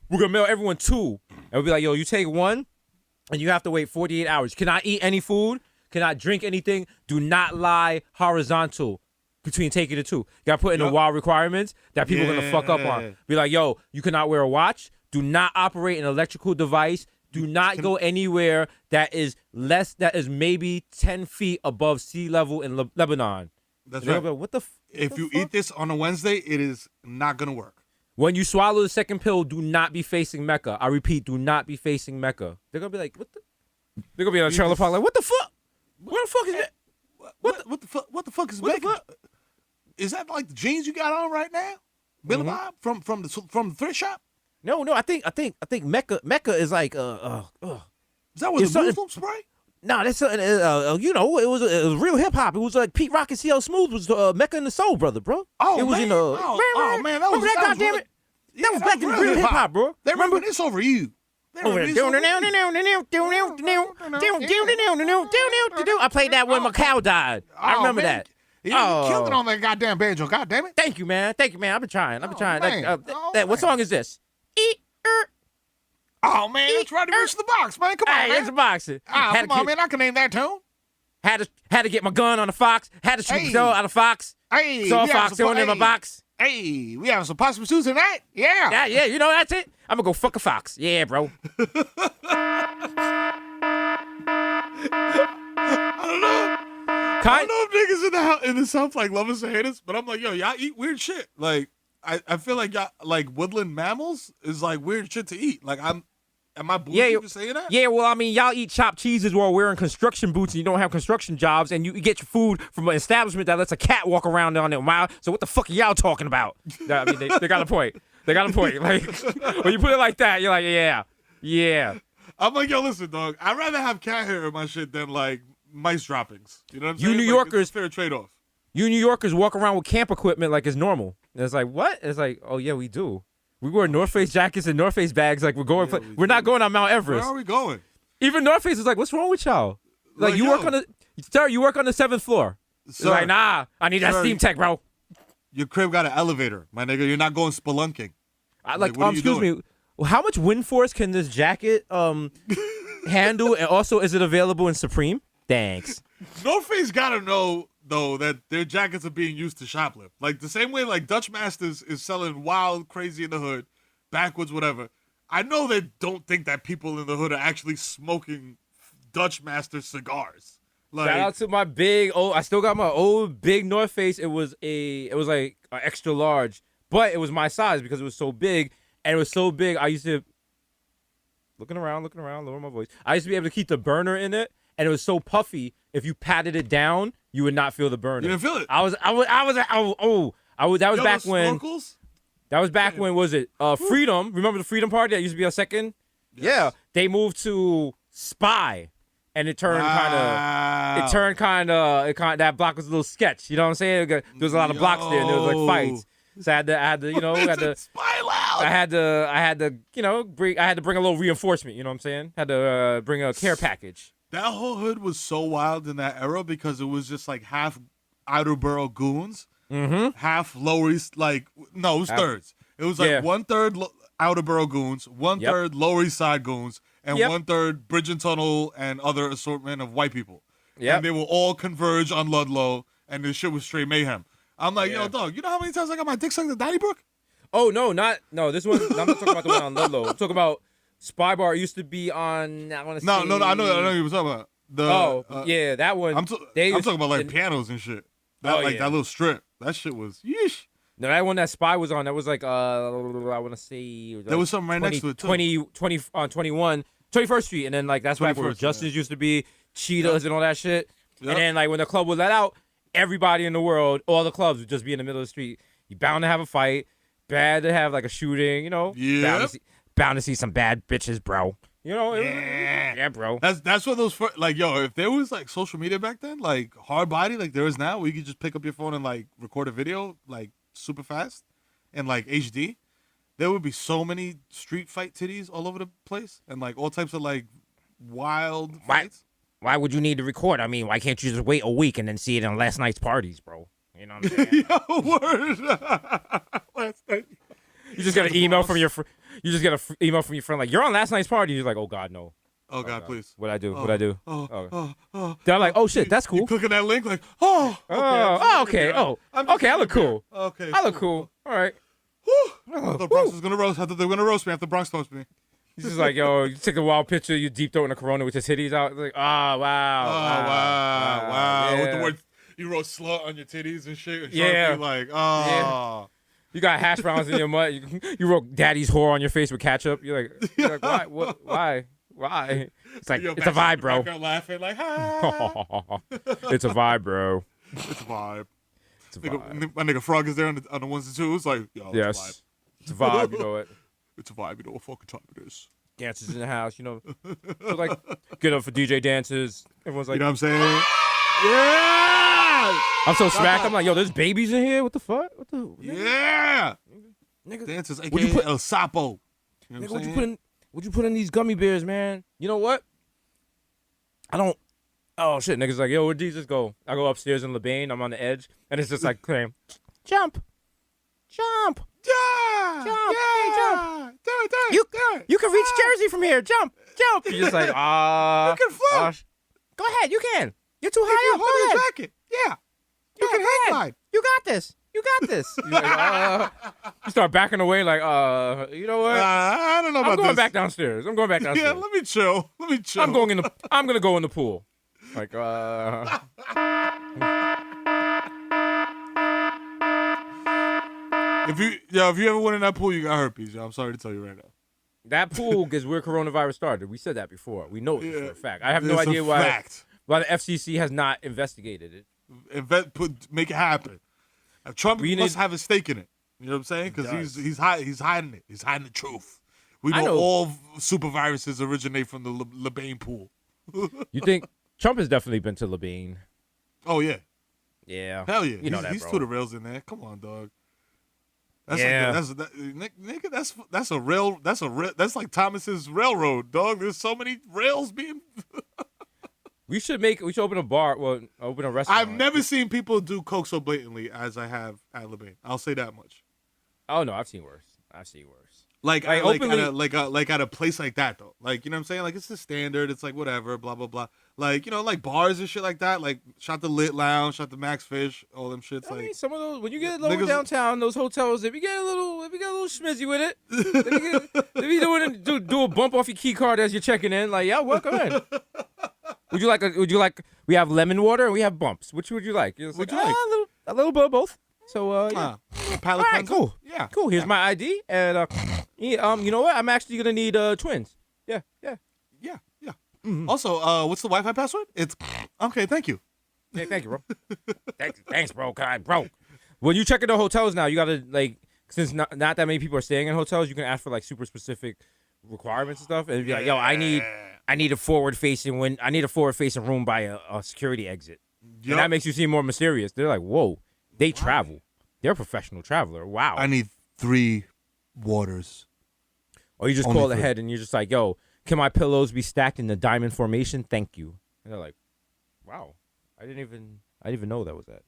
We're going to mail everyone 2. And we'll be like, yo, you take 1, and you have to wait 48 hours. You cannot eat any food. Cannot drink anything. Do not lie horizontal between taking the 2. You got to put in the wild requirements that people are going to fuck up on. Be like, yo, you cannot wear a watch. Do not operate an electrical device. Do not go anywhere that is maybe 10 feet above sea level in Lebanon. That's right. Like, if you eat this on a Wednesday, it is not going to work. When you swallow the second pill, do not be facing Mecca. I repeat, do not be facing Mecca. They're going to be like, what the? They're going to be on a trailer park like, what the fuck? Where the fuck is that? What the fuck is Mecca? Is that like the jeans you got on right now? Billy Bob from the thrift shop? No, I think Mecca is like Is that what the Muslim spray? No, that's it was real hip hop. It was like Pete Rock and CL Smooth was Mecca and the Soul Brother, bro. Oh, it was man. in the man, that was goddamn it. That was back in real hip hop, bro. They remember this over you. I played that when my cow died. I remember that. You killed it on that goddamn banjo. God damn it. Thank you, man. I've been trying. Man. What song is this? Oh, man, that's right to reach the box, man. Come on, man. It's a box. Come on, man. I can name that tune. Had to get my gun on the fox. Had to shoot the dough out of fox. Hey, saw a fox throwing in my box. Hey, we having some possum stew tonight? Yeah. Yeah, you know, that's it. I'm going to go fuck a fox. Yeah, bro. I don't know. I don't know if niggas in the South like love us or hate us, but I'm like, yo, y'all eat weird shit. Like, I feel like y'all like woodland mammals is like weird shit to eat. Like, am I bullshit for saying that? Yeah, well, I mean, y'all eat chopped cheeses while wearing construction boots and you don't have construction jobs, and you get your food from an establishment that lets a cat walk around on it. Wow. So what the fuck are y'all talking about? I mean, they got a point. They got a point. Like, when you put it like that, you're like, yeah. I'm like, yo, listen, dog. I'd rather have cat hair in my shit than like mice droppings. You know what I'm saying? You New Yorkers, it's a fair trade-off. You New Yorkers walk around with camp equipment like it's normal. And it's like, what? It's like, oh yeah, we do. We wear North Face jackets and North Face bags like we're going. We're not going on Mount Everest. Where are we going? Even North Face is like, what's wrong with y'all? Like you work on the, sir, you work on the 7th floor. It's like, nah, I need that steam tech, bro. Your crib got an elevator, my nigga. You're not going spelunking. Excuse me. How much wind force can this jacket handle? And also, is it available in Supreme? Thanks. North Face gotta know though that their jackets are being used to shoplift. Like the same way like Dutch Masters is selling wild, crazy in the hood, backwards, whatever. I know they don't think that people in the hood are actually smoking Dutch Master cigars. Like, shout out to my I still got my old big North Face. It was like an extra large, but it was my size because it was so big. And it was so big, I used to looking around, lower my voice. I used to be able to keep the burner in it, and it was so puffy. If you patted it down, you would not feel the burner. You didn't feel it. That was back when. Snorkels? That was back when was it? Freedom. Remember the Freedom Party that used to be a second? Yes. Yeah. They moved to Spy, and it turned that block was a little sketch. You know what I'm saying? There was a lot of blocks there, and there was like fights. So I had to, I had to bring a little reinforcement. You know what I'm saying? Had to bring a care package. That whole hood was so wild in that era because it was just like half outer borough goons, half Lower East, it was thirds. It was like 1/3 outer borough goons, 1/3 Lower East Side goons, and 1/3 Bridge and Tunnel and other assortment of white people. Yeah, and they will all converge on Ludlow, and this shit was straight mayhem. I'm like, yo, dog, you know how many times I got my dick sucked at Donnybrook? Oh, no, this one, I'm not talking about the one on Ludlow. I'm talking about Spy Bar. It used to be on, I want to say. No, I know you were talking about. That one. I'm talking about like pianos and shit. That little strip. That shit was, yeesh. No, that one that Spy was on, that was like, I want to say. There was something right next to it, too. 21st Street, and then like that's where Justice used to be, Cheetahs and all that shit. Yep. And then like when the club was let out, everybody in the world, all the clubs would just be in the middle of the street. You bound to have a fight, bad to have like a shooting, you know. Yeah. Bound to see some bad bitches, bro. You know. Yeah, bro. That's what those if there was like social media back then, like hard body, like there is now, where you could just pick up your phone and like record a video like super fast and like HD. There would be so many street fight titties all over the place and like all types of like wild fights. Why would you need to record? I mean, why can't you just wait a week and then see it on last night's parties, bro? You know what I'm saying? Yo, word. Last night. You just got an email from your email from your friend like, you're on last night's party. You're like, oh God, no. Oh God, please. What'd I do? They're like, oh shit, that's cool. You clicking that link like, okay. Okay, I look cool. Okay. I look cool. All right. The Bronx was gonna roast. I thought they were gonna roast me after Bronx roast me. He's just like, yo, you take a wild picture, you deep throat in a Corona with your titties out. It's like, wow. Wow. With the word, you wrote slut on your titties and shit. And yeah. Like, Yeah. You got hash browns in your mud. You wrote daddy's whore on your face with ketchup. You're like why? What? Why? It's like, it's a vibe, bro. Laughing like, It's a vibe, bro. It's a vibe. My nigga Frog is there on the ones and twos. Like, yo, yes. It's a vibe, you know it. It's a vibe, you know what fucking time it is. Dancers in the house, you know. So like, get up for DJ dances. Everyone's like, you know what I'm saying? Yeah! I'm so smacked. I'm like, yo, there's babies in here? What the fuck? Yeah! Nigga. Dancers, aka El Sapo. You know what'd you put in these gummy bears, man? You know what? Oh, shit. Niggas like, yo, where'd Jesus go? I go upstairs in LeBain. I'm on the edge. And it's just like, jump. Yeah! Jump. Yeah! Hey, jump. Do it. You can reach Jersey from here. Jump. You're just like, you can float. Go ahead. You can. You're too high up. Hold your jacket. Yeah. You can hang glide. You got this. You're like, you start backing away like, you know what? I don't know about this. I'm going back downstairs. Yeah, let me chill. I'm going to go in the pool. Like, If you ever went in that pool, you got herpes. Yo, I'm sorry to tell you right now. that pool is where coronavirus started. We said that before. We know it for a fact. I have no It's a idea why fact. the FCC has not investigated it. Make it happen. Trump We must need- have a stake in it. You know what I'm saying? Because does. he's hiding it. He's hiding the truth. We I know know. all super viruses originate from the LeBain pool. You think Trump has definitely been to LeBain? Oh yeah, Yeah. hell yeah. You know that, he's bro. to the rails in there. Come on, dog. That's Yeah. nigga, that's like Thomas's railroad, dog. There's so many rails being. We should open a bar. Well, open a restaurant. I've never seen people do coke so blatantly as I have at LeBain. I'll say that much. Oh no, I've seen worse. Like openly- at a place like that though. Like, you know what I'm saying? Like, it's the standard. It's like whatever, blah blah blah. Like, you know, like bars and shit like that. Like, shout the Lit Lounge, shout the Max Fish, all them shits. I Like, mean, some of those when you get lower niggas- downtown, those hotels, if you get a little schmizzy with it, if you do a bump off your key card as you're checking in, like, yeah, welcome in. Would you like? We have lemon water and we have bumps. Which would you like? It's What'd like, you like? A little bit of both. So yeah. palate All right, cleanser? cool. Yeah. Cool. Here's my ID, and you know what? I'm actually gonna need twins. Yeah. Yeah. Also, what's the Wi-Fi password? It's okay. Thank you. Hey, thank you, bro. Thanks, bro. Bro. When you check into hotels now, you gotta since not that many people are staying in hotels, you can ask for like super specific requirements and stuff, and it'd be like, yo, I need a forward facing room by a security exit. Yup. And that makes you seem more mysterious. They're like, whoa, they travel. They're a professional traveler. Wow. I need 3 waters. Or you just Only call 3. ahead and you're just like, yo, can my pillows be stacked in the diamond formation? Thank you. And they're like, wow, I didn't even know that was that.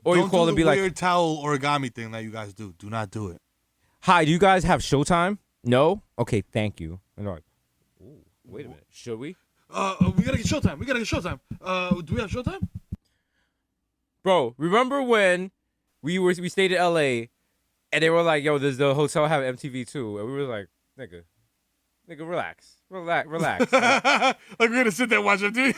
Or Don't you call do and be the like, weird towel origami thing that you guys do. Do not do it. hi, do you guys have Showtime? No? Okay, thank you. And they're like, ooh, wait a minute. Should we? We gotta get Showtime. Do we have Showtime? Bro, remember when we stayed in LA and they were like, yo, does the hotel have MTV too? And we were like, nigga, relax. Like we're gonna sit there and watch MTV.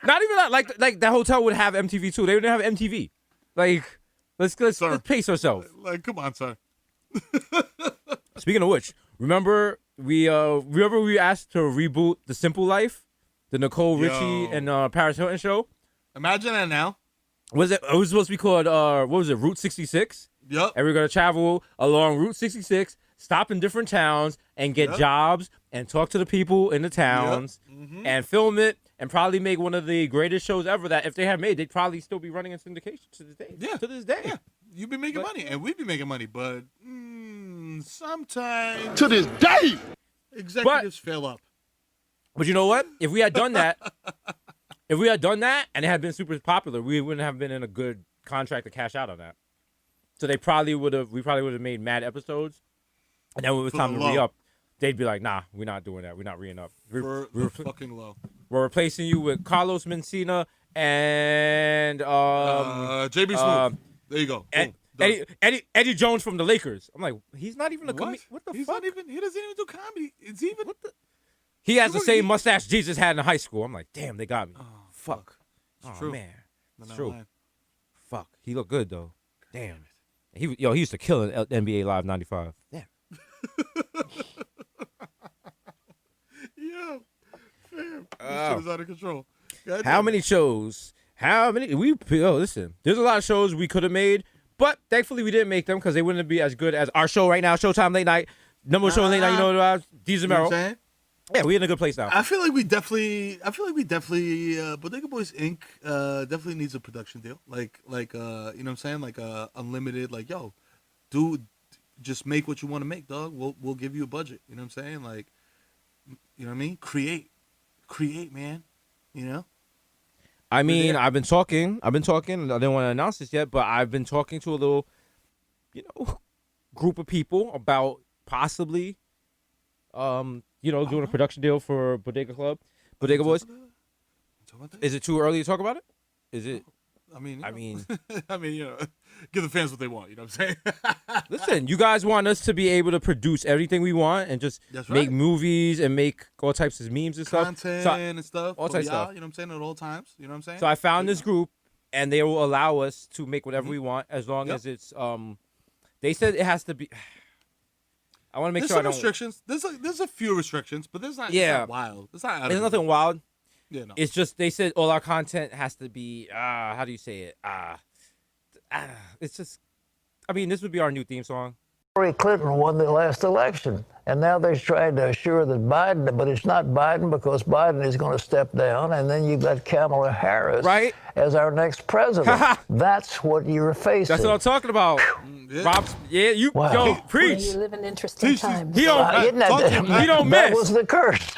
Not even that. Like that hotel would have MTV too. They wouldn't have MTV. Like, let's pace ourselves. Like, come on, son. Speaking of which, remember we asked to reboot The Simple Life, the Nicole Richie and Paris Hilton show. Imagine that now. It was supposed to be called what was it, Route 66? Yep. And we're gonna travel along Route 66, stop in different towns, and get jobs and talk to the people in the towns and film it and probably make one of the greatest shows ever that if they had made, they'd probably still be running in syndication to this day. Yeah. To this day. Yeah. You'd be making money, and we'd be making money, but sometimes To this day. executives fail up. But you know what? If we had done that, and it had been super popular, we wouldn't have been in a good contract to cash out on that. So we probably would have made mad episodes. And then when it was For time the to low. re-up, they'd be like, nah, we're not doing that. We're not re-ing up. For the fucking low. We're replacing you with Carlos Mencina and JB Smooth. There you go. Boom. Done. Eddie Jones from the Lakers. I'm like, he's not even a comedian. What the He's fuck? not even. He doesn't even do comedy. It's even. What the? He has the same mustache Jesus had in high school. I'm like, damn, they got me. Fuck. It's Oh true. man, They're it's not true. lying. Fuck. He looked good though. Damn. He used to kill in NBA Live '95. Yeah. Yeah. Fam. This shit is out of control. God How damn many shows? Listen, there's a lot of shows we could have made, but thankfully we didn't make them because they wouldn't be as good as our show right now, Showtime Late Night. Number one show on late night, you know what about? You know what I'm Zamero. saying? Yeah, we're in a good place now. I feel like we definitely, Bodega Boys Inc. Definitely needs a production deal. Like, you know what I'm saying? Like, unlimited. Like, yo, dude, just make what you want to make, dog. We'll give you a budget. You know what I'm saying? Like, you know what I mean? Create, man. You know? I mean, I've been talking. I didn't want to announce this yet, but I've been talking to a little, group of people about possibly, doing a production deal for Bodega Boys. Is it too early to talk about it? Is it? I mean, you know. Give the fans what they want. You know what I'm saying? Listen, you guys want us to be able to produce everything we want and just make movies and make all types of memes and Content stuff. And stuff. All types of stuff. You know what I'm saying? At all times. You know what I'm saying? So I found this group, and they will allow us to make whatever we want as long as it's They said it has to be. I want to make there's sure. There's some restrictions. There's a few restrictions, but there's not. Yeah. It's not wild. It's not. There's nothing wild. Yeah. No. It's just they said all our content has to be. How do you say it? It's just. I mean, this would be our new theme song. Hillary Clinton won the last election, and now they're trying to assure that Biden, but it's not Biden because Biden is going to step down, and then you've got Kamala Harris as our next president. That's what you're facing. That's what I'm talking about. Rob, you yo, preach. You live in interesting times. He don't That miss. was the curse.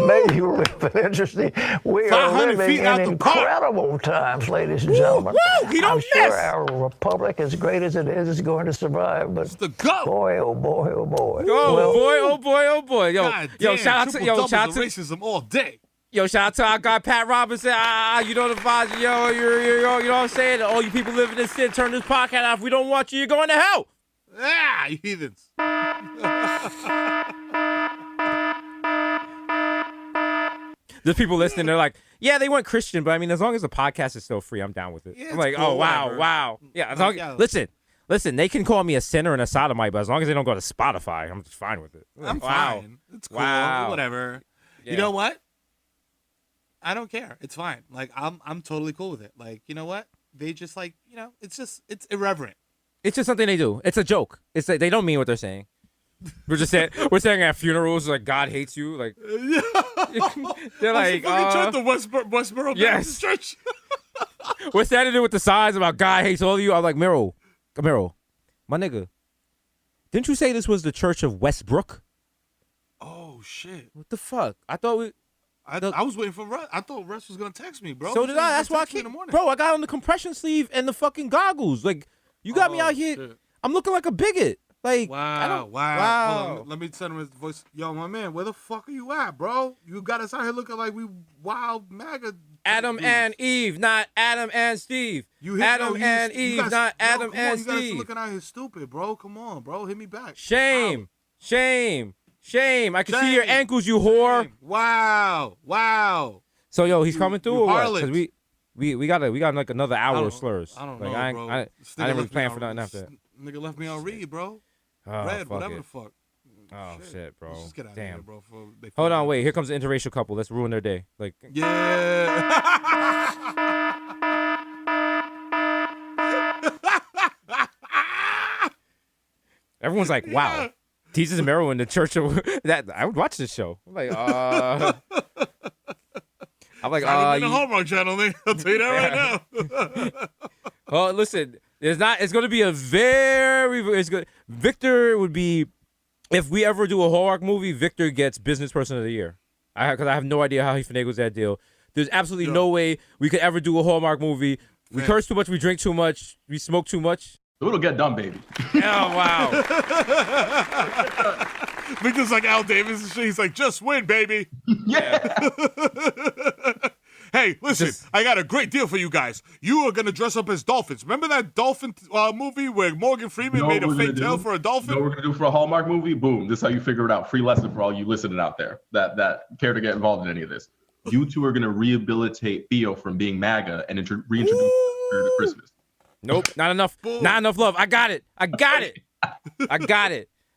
Maybe you live in interesting. We are living in incredible times, ladies and gentlemen. I'm sure our republic, as great as it is going to survive, but boy, oh boy, oh boy. Oh boy. Yo, shout out to racism all day. Yo, shout out to our guy Pat Robinson. You know the vibes. Yo, you know what I'm saying? All you people living in sin, turn this podcast off. We don't want you. You're going to hell. You heathens. There's people listening. They're like, yeah, they went Christian, but I mean, as long as the podcast is still free, I'm down with it. Yeah, I'm like, cool, wow. Yeah, as long, listen, they can call me a sinner and a sodomite, but as long as they don't go to Spotify, I'm just fine with it. I'm fine. It's cool. Whatever. Yeah. You know what? I don't care. It's fine. Like I'm totally cool with it. Like, you know what? They just like, you know, it's irreverent. It's just something they do. It's a joke. It's like they don't mean what they're saying. We're saying at funerals like God hates you. Like they're like church, the Westboro Baptist Church. What's that to do with the signs about God hates all of you? I'm like, Miro, my nigga. Didn't you say this was the Church of Westbrook? Oh shit! What the fuck? I thought I was waiting for Russ. I thought Russ was gonna text me, bro. So did I. That's why I came. Bro, I got on the compression sleeve and the fucking goggles. Like, you got me out here. Shit. I'm looking like a bigot. Like, wow. Hold on, let me send him his voice. Yo, my man, where the fuck are you at, bro? You got us out here looking like we wild MAGA. Adam and Eve, not Adam and Steve. Adam and Eve, not Adam and Steve. You guys looking out here stupid, bro. Come on, bro. Hit me back. Shame. I can see your ankles, you whore. Wow. So yo, he's coming through or what? Because we got like another hour of slurs. I don't know, bro. I didn't really plan for nothing after that. Nigga left me on read, bro. Red, whatever the fuck. Oh shit, bro. Let's just get out Damn. of here, bro. Hold on, wait. Here comes an interracial couple. Let's ruin their day. Like, yeah. Everyone's like, wow. Jesus and Mero in the church of that. I would watch this show. I'm like, the Hallmark Channel, man. I'll tell you that right now. Oh, listen, it's going to be it's good. Victor would be, if we ever do a Hallmark movie, Victor gets Business Person of the Year. Because I have no idea how he finagles that deal. There's absolutely no way we could ever do a Hallmark movie. We curse too much, we drink too much, we smoke too much. It'll get done, baby. Oh, wow. Victor's like Al Davis and shit. He's like, just win, baby. Yeah. Hey, listen, I got a great deal for you guys. You are going to dress up as dolphins. Remember that dolphin movie where Morgan Freeman made a fake tail for a dolphin? You know what we're going to do for a Hallmark movie? Boom. This is how you figure it out. Free lesson for all you listening out there that care to get involved in any of this. You two are going to rehabilitate Theo from being MAGA and reintroduce her to Christmas. Nope, not enough. Not enough love. I got it.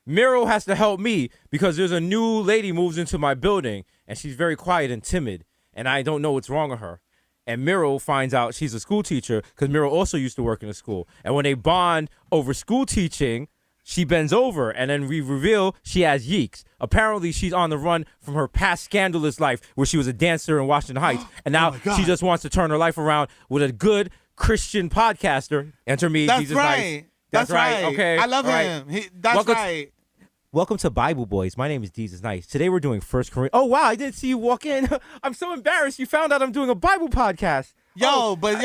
Miro has to help me because there's a new lady moves into my building and she's very quiet and timid and I don't know what's wrong with her. And Miro finds out she's a school teacher because Miro also used to work in a school. And when they bond over school teaching, she bends over and then we reveal she has yeeks. Apparently she's on the run from her past scandalous life where she was a dancer in Washington Heights. And now she just wants to turn her life around with a good Christian podcaster. Enter me, That's Jesus right. Nice. That's right. Okay. I love him. That's right. Welcome to Bible Boys. My name is Jesus Nice. Today we're doing 1 Corinthians. Oh wow, I didn't see you walk in. I'm so embarrassed. You found out I'm doing a Bible podcast. Hopefully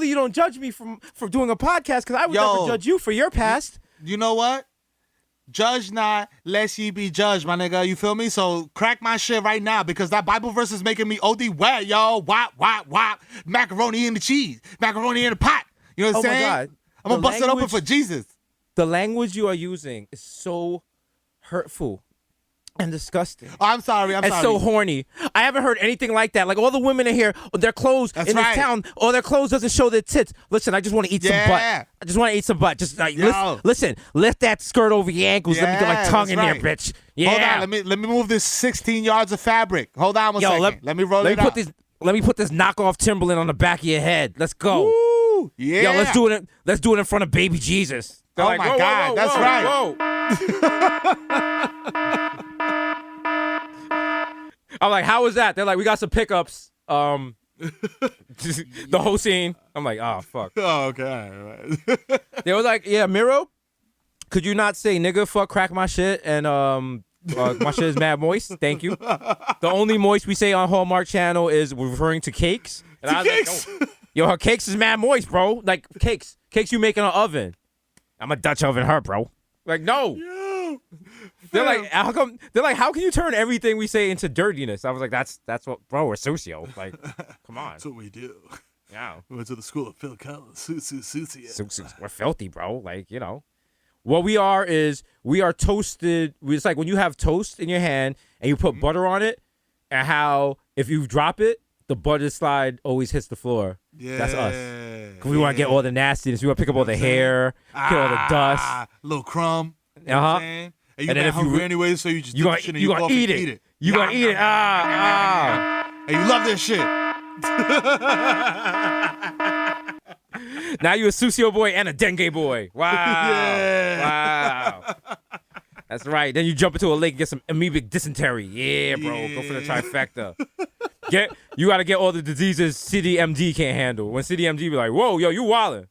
you don't judge me for doing a podcast because I would never judge you for your past. You know what? Judge not, lest ye be judged, my nigga. You feel me? So crack my shit right now because that Bible verse is making me OD wet, yo. Wop, wop, wop. Macaroni in the cheese. Macaroni in the pot. You know what I'm saying? My God. I'm going to bust it open for Jesus. The language you are using is so hurtful and disgusting. Oh, I'm sorry. It's so horny. I haven't heard anything like that. Like all the women in here, their clothes in this town, or their clothes doesn't show their tits. Listen, I just want to eat some butt. I just want to eat some butt. Just like, listen, lift that skirt over your ankles. Let me get my tongue in there, bitch. Yeah. Hold on. Let me move this 16 yards of fabric. Hold on one second. Let me roll it up. Let me put this knockoff Timberland on the back of your head. Let's go. Woo, yeah. Yo, let's do it in front of baby Jesus. They're my God, whoa, that's whoa, right. I'm like, how was that? They're like, we got some pickups. The whole scene. I'm like, oh fuck. Oh, okay. All right. They were like, yeah, Miro, could you not say nigga, fuck, crack my shit, and my shit is mad moist. Thank you. The only moist we say on Hallmark Channel is referring to cakes. And I was cakes. like, yo, her cakes is mad moist, bro. Like cakes you make in an oven. I'm a Dutch oven her, bro. Like, no. Yo, they're like, how come? They're like, how can you turn everything we say into dirtiness? I was like, that's what, bro. We're socio. Like, come on. That's what we do. Yeah. We went to the school of Phil Collins. We're filthy, bro. Like, you know. What we are toasted. It's like when you have toast in your hand and you put butter on it, and how if you drop it, the butter slide always hits the floor. Yeah. That's us. Cause we want to get all the nastiness. We want to pick up all the hair, get all the dust. Little crumb. You know what I'm saying? And you get hungry anyway, so you just you gonna eat it. You gonna eat it. And you love this shit. Now you a Susio boy and a Dengue boy. Wow. Yeah. Wow. That's right. Then you jump into a lake and get some amoebic dysentery. Yeah, bro. Go for the trifecta. You got to get all the diseases CDMD can't handle. When CDMD be like, whoa, yo, you wildin'.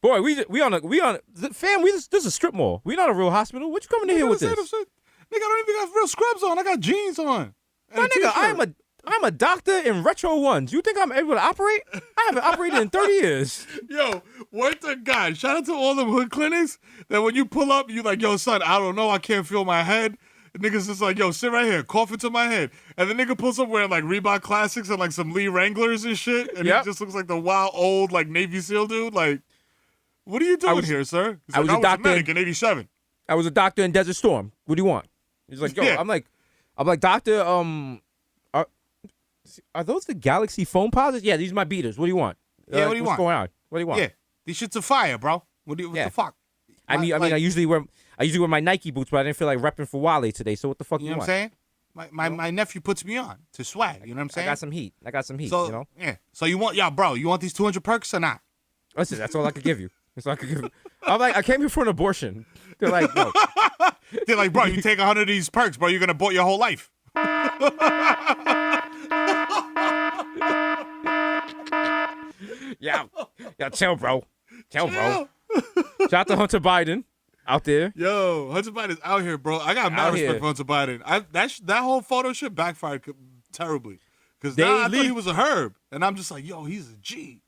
Boy, we on fam, this is a strip mall. We not a real hospital. What you coming in here with this? Nigga, I don't even got real scrubs on. I got jeans on. My nigga, I'm a doctor in retro ones. You think I'm able to operate? I haven't operated in 30 years. Yo, word to God. Shout out to all them hood clinics that when you pull up, you like, yo, son, I don't know. I can't feel my head. The nigga's just like, yo, sit right here. Cough into my head. And the nigga pulls up wearing like Reebok Classics and like some Lee Wranglers and shit. And he just looks like the wild old like Navy SEAL dude. Like, what are you doing here, sir? He's like, I was a doctor in 87. I was a doctor in Desert Storm. What do you want? He's like, yo, yeah. I'm like, doctor, are those the Galaxy phone pauses? Yeah, these are my beaters. What do you want? Yeah, what do you want? What's going on? What do you want? Yeah, these shits are fire, bro. What the fuck? I usually wear my Nike boots, but I didn't feel like repping for Wale today. So what the fuck you know what I'm saying? My nephew puts me on to swag. You know what I'm saying? I got some heat. So, you know? Yeah. So you want these 200 perks or not? Listen, that's all I could give you. That's all I could give you. I'm like, I came here for an abortion. They're like, no. They're like, bro, you take 100 of these perks, bro, you're gonna abort your whole life. Yeah, chill, bro. Chill, bro. Shout out to Hunter Biden out there. Yo, Hunter Biden's out here, bro. I got mad respect for Hunter Biden. That whole photo shit backfired terribly because I thought he was a herb, and I'm just like, yo, he's a G.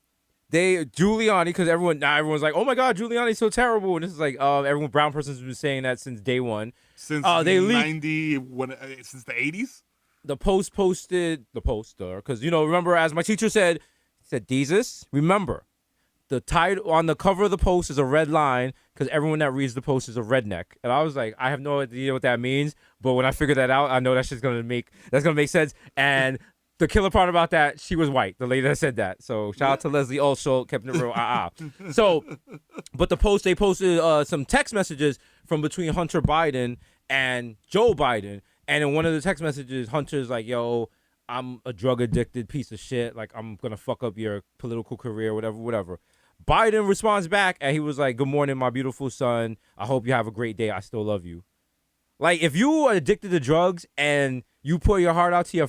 Giuliani, because everyone's like, oh my God, Giuliani's so terrible, and this is like, everyone brown person's been saying that since day one. Since since the 80s. The Post posted the poster because remember as my teacher said, Jesus, remember. The title on the cover of the Post is a red line because everyone that reads the Post is a redneck. And I was like, I have no idea what that means. But when I figured that out, I know that's gonna make sense. And the killer part about that, she was white, the lady that said that. So shout out to Leslie also kept it real. So, but the Post, they posted some text messages from between Hunter Biden and Joe Biden. And in one of the text messages, Hunter's like, yo, I'm a drug addicted piece of shit. Like, I'm going to fuck up your political career, whatever. Biden responds back and he was like, good morning, my beautiful son. I hope you have a great day. I still love you. Like, if you are addicted to drugs and you pour your heart out to your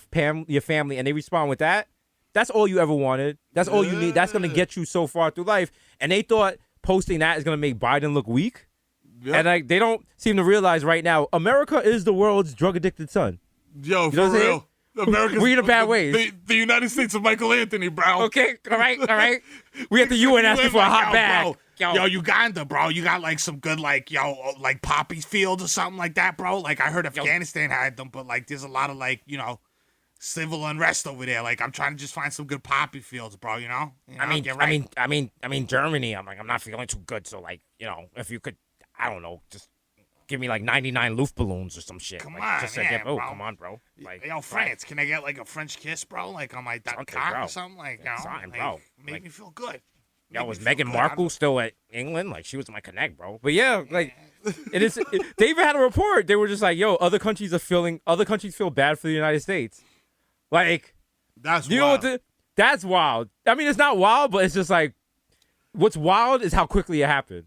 family and they respond with that, that's all you ever wanted. That's all you need. That's going to get you so far through life. And they thought posting that is going to make Biden look weak. Yep. And they don't seem to realize right now, America is the world's drug addicted son. Yo, for real. America's, we in a bad ways. The United States of Michael Anthony, bro. Okay, all right. We at the UN asking for a hot bag. Yo, Uganda, bro. You got like some good like poppies fields or something like that, bro. Like I heard Afghanistan had them, but like there's a lot of like civil unrest over there. Like I'm trying to just find some good poppy fields, bro. I mean Germany. I'm not feeling too good. So like if you could, I don't know, just give me like 99 Luftballons or some shit. Come like, on, just yeah, bro. bro. Come on, bro. Like, France, can I get like a French kiss, bro? Like on my cock bro. or something, like Something, like, bro. Make me feel good. Was Meghan Markle still at England? Like she was my connect, bro. But yeah, like it is. They even had a report. They were just like, "Yo, other countries feel bad for the United States." Like that's wild. That's wild. I mean, it's not wild, but it's just like what's wild is how quickly it happened.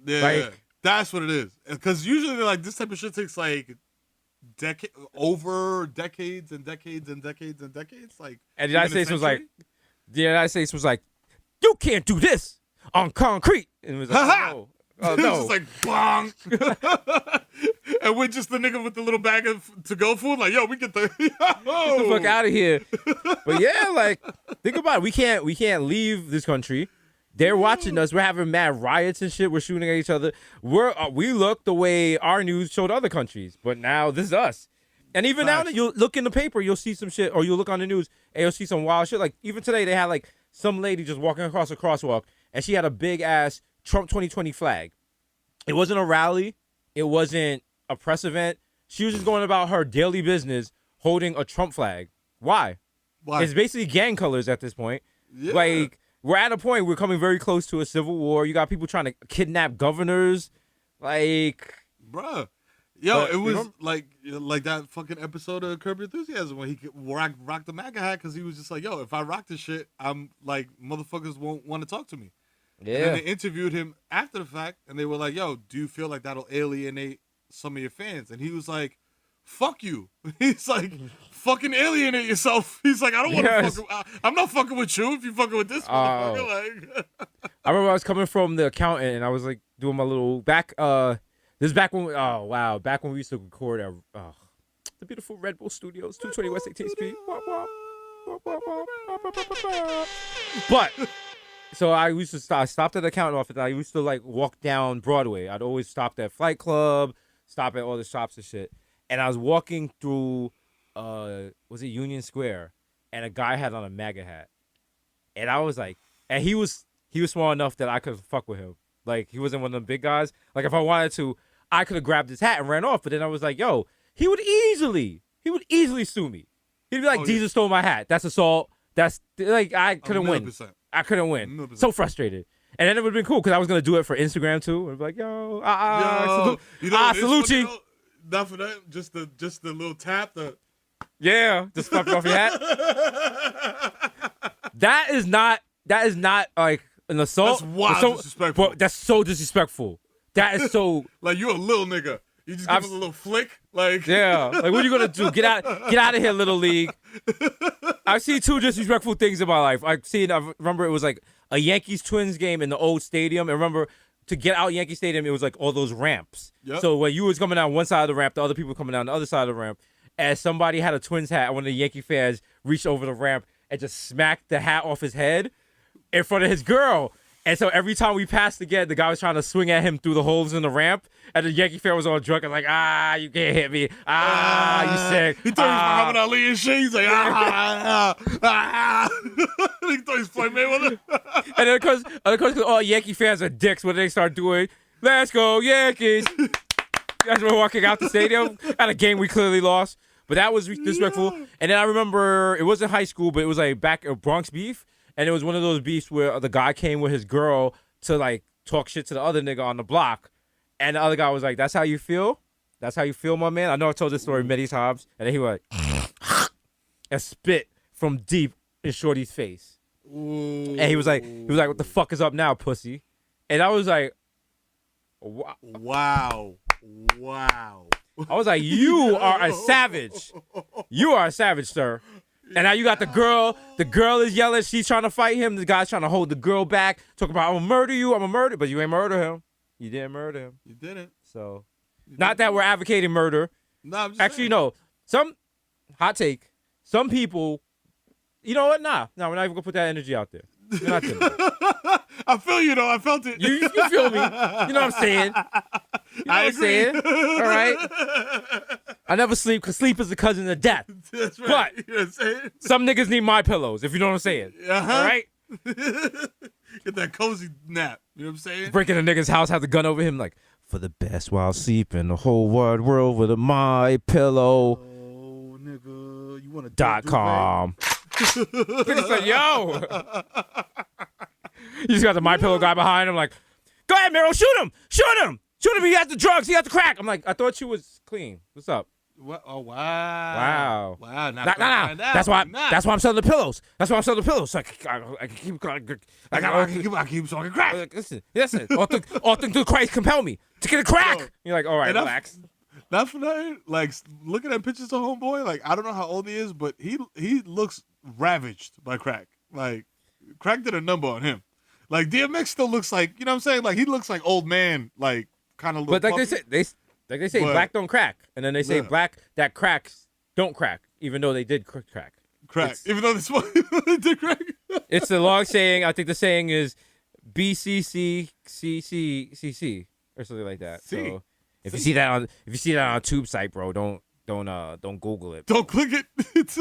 Yeah, that's what it is. Because usually, like this type of shit takes like over decades and decades and decades and decades. Like, and the United States was like, you can't do this on concrete. And it was like, no. Oh, no. It's just like, bong. And we're just the nigga with the little bag of to-go food. Like, yo, we get the fuck out of here. But yeah, like, think about it. We can't leave this country. They're watching us. We're having mad riots and shit. We're shooting at each other. We look the way our news showed other countries. But now this is us. And even now that you'll look in the paper, you'll see some shit, or you'll look on the news and you'll see some wild shit. Like even today, they had like some lady just walking across a crosswalk, and she had a big ass Trump 2020 flag. It wasn't a rally. It wasn't a press event. She was just going about her daily business holding a Trump flag. Why? It's basically gang colors at this point. Yeah. Like we're at a point, we're coming very close to a civil war. You got people trying to kidnap governors. Like, bruh. Yo, it was like that fucking episode of Curb Your Enthusiasm when he rocked the MAGA hat because he was just like, yo, if I rock this shit, I'm like, motherfuckers won't want to talk to me. Yeah. And then they interviewed him after the fact, and they were like, yo, do you feel like that'll alienate some of your fans? And he was like, fuck you. He's like, fucking alienate yourself. He's like, I don't want to I'm not fucking with you if you fucking with this motherfucker. Like, I remember I was coming from the accountant, and I was like doing my little this is back when back when we used to record at the beautiful Red Bull Studios, 220 West 18th Street. But so I stopped at the accountant office. I used to like walk down Broadway. I'd always stop at Flight Club, stop at all the shops and shit. And I was walking through, was it Union Square? And a guy had on a MAGA hat, and I was like, and he was small enough that I could fuck with him. Like he wasn't one of them big guys. Like if I wanted to, I could have grabbed his hat and ran off. But then I was like, yo, he would easily sue me. He'd be like, Jesus stole my hat. That's assault. That's like I couldn't win. I couldn't win. 100%. So frustrated. And then it would have been cool because I was gonna do it for Instagram too. I'd be like, yo, salute you. Not for that. Just the little tap. Just fuck off your hat. That is not like an assault. That's wild disrespectful. But that's so disrespectful. That is so like you a little nigga. You just give him a little flick, like yeah. Like what are you gonna do? Get out of here, little league. I've seen two disrespectful things in my life. I remember it was like a Yankees Twins game in the old stadium. And remember to get out Yankee Stadium, it was like all those ramps. Yep. So when you was coming down one side of the ramp, the other people coming down the other side of the ramp. And somebody had a Twins hat, and one of the Yankee fans reached over the ramp and just smacked the hat off his head in front of his girl. And so every time we passed again, the guy was trying to swing at him through the holes in the ramp. And the Yankee fan was all drunk and like, you can't hit me. You sick. He thought he was Muhammad Ali and shit. He's like, He thought he was Floyd Mayweather. And then because all Yankee fans are dicks, what they start doing, let's go Yankees. As we're walking out the stadium at a game we clearly lost. But that was disrespectful. And then I remember, it wasn't high school, but it was like back at Bronx beef. And it was one of those beefs where the guy came with his girl to like talk shit to the other nigga on the block. And the other guy was like, that's how you feel? That's how you feel, my man? I know I told this story many times. And then he went and spit from deep in Shorty's face. Ooh. And he was like, what the fuck is up now, pussy? And I was like, wow. I was like, you are a savage. You are a savage, sir. And now you got the girl. The girl is yelling. She's trying to fight him. The guy's trying to hold the girl back. Talking about, I'm going to murder you. I'm going to murder. But you ain't murder him. You didn't murder him. You didn't. So, not that we're advocating murder. No, I'm just Actually, saying. no. Some, hot take, some people, you know what? Nah, we're not even gonna put that energy out there. We're not doing that. I feel you though. I felt it. You feel me? You know what I'm saying? You know I what I'm saying? agree. All right. I never sleep because sleep is the cousin of death. That's right. But You know what I'm saying? some niggas need my pillows, if you know what I'm saying. Uh-huh. All right. Get that cozy nap. You know what I'm saying? Breaking a nigga's house, have the gun over him, like, for the best while sleeping, the whole wide world with a my pillow. Oh, nigga, you want to .com. Nigga said, yo. You just got the my pillow guy behind him, like, go ahead, Meryl, shoot him. He got the drugs, he got the crack. I'm like, I thought you was clean. What's up? What? Oh wow. Wow. Nah. Nah. That's why I'm selling the pillows. That's why I'm selling the pillows. So I keep talking crack. Listen. All things through Christ compel me to get a crack. Yo, You're like, all right, relax. Not for nothing. Like looking at pictures of homeboy, like I don't know how old he is, but he looks ravaged by crack. Like crack did a number on him. Like DMX still looks like, you know what I'm saying? Like he looks like old man, like kind of. But like they say, black don't crack, and then they say black that cracks don't crack, even though they did crack. Even though they did crack. It's a long saying. I think the saying is BCCCCCC or something like that. So if you see that on a tube site, bro, don't Google it. Don't click it. It's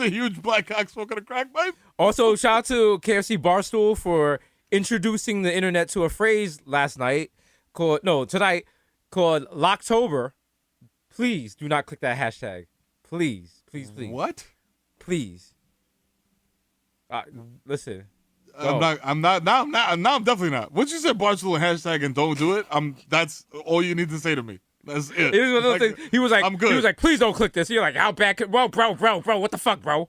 a huge black cock smoking a crack pipe. Also, shout out to KFC Barstool for introducing the internet to a phrase tonight called Locktober. Please do not click that hashtag. Please. What? Please. Listen. I'm definitely not. Once you said Barstool hashtag and don't do it, that's all you need to say to me. That's it. It was one of those things. He was like, I'm good. He was like, please don't click this. You're like, how bad could, bro, what the fuck, bro?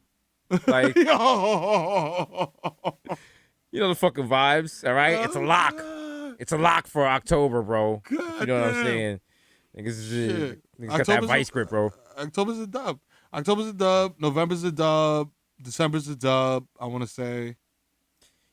Like, you know the fucking vibes, all right? It's a lock. It's a lock for October, bro. God you know what I'm damn. saying? Niggas got that vice grip, bro. October's a dub. November's a dub. December's a dub, I want to say.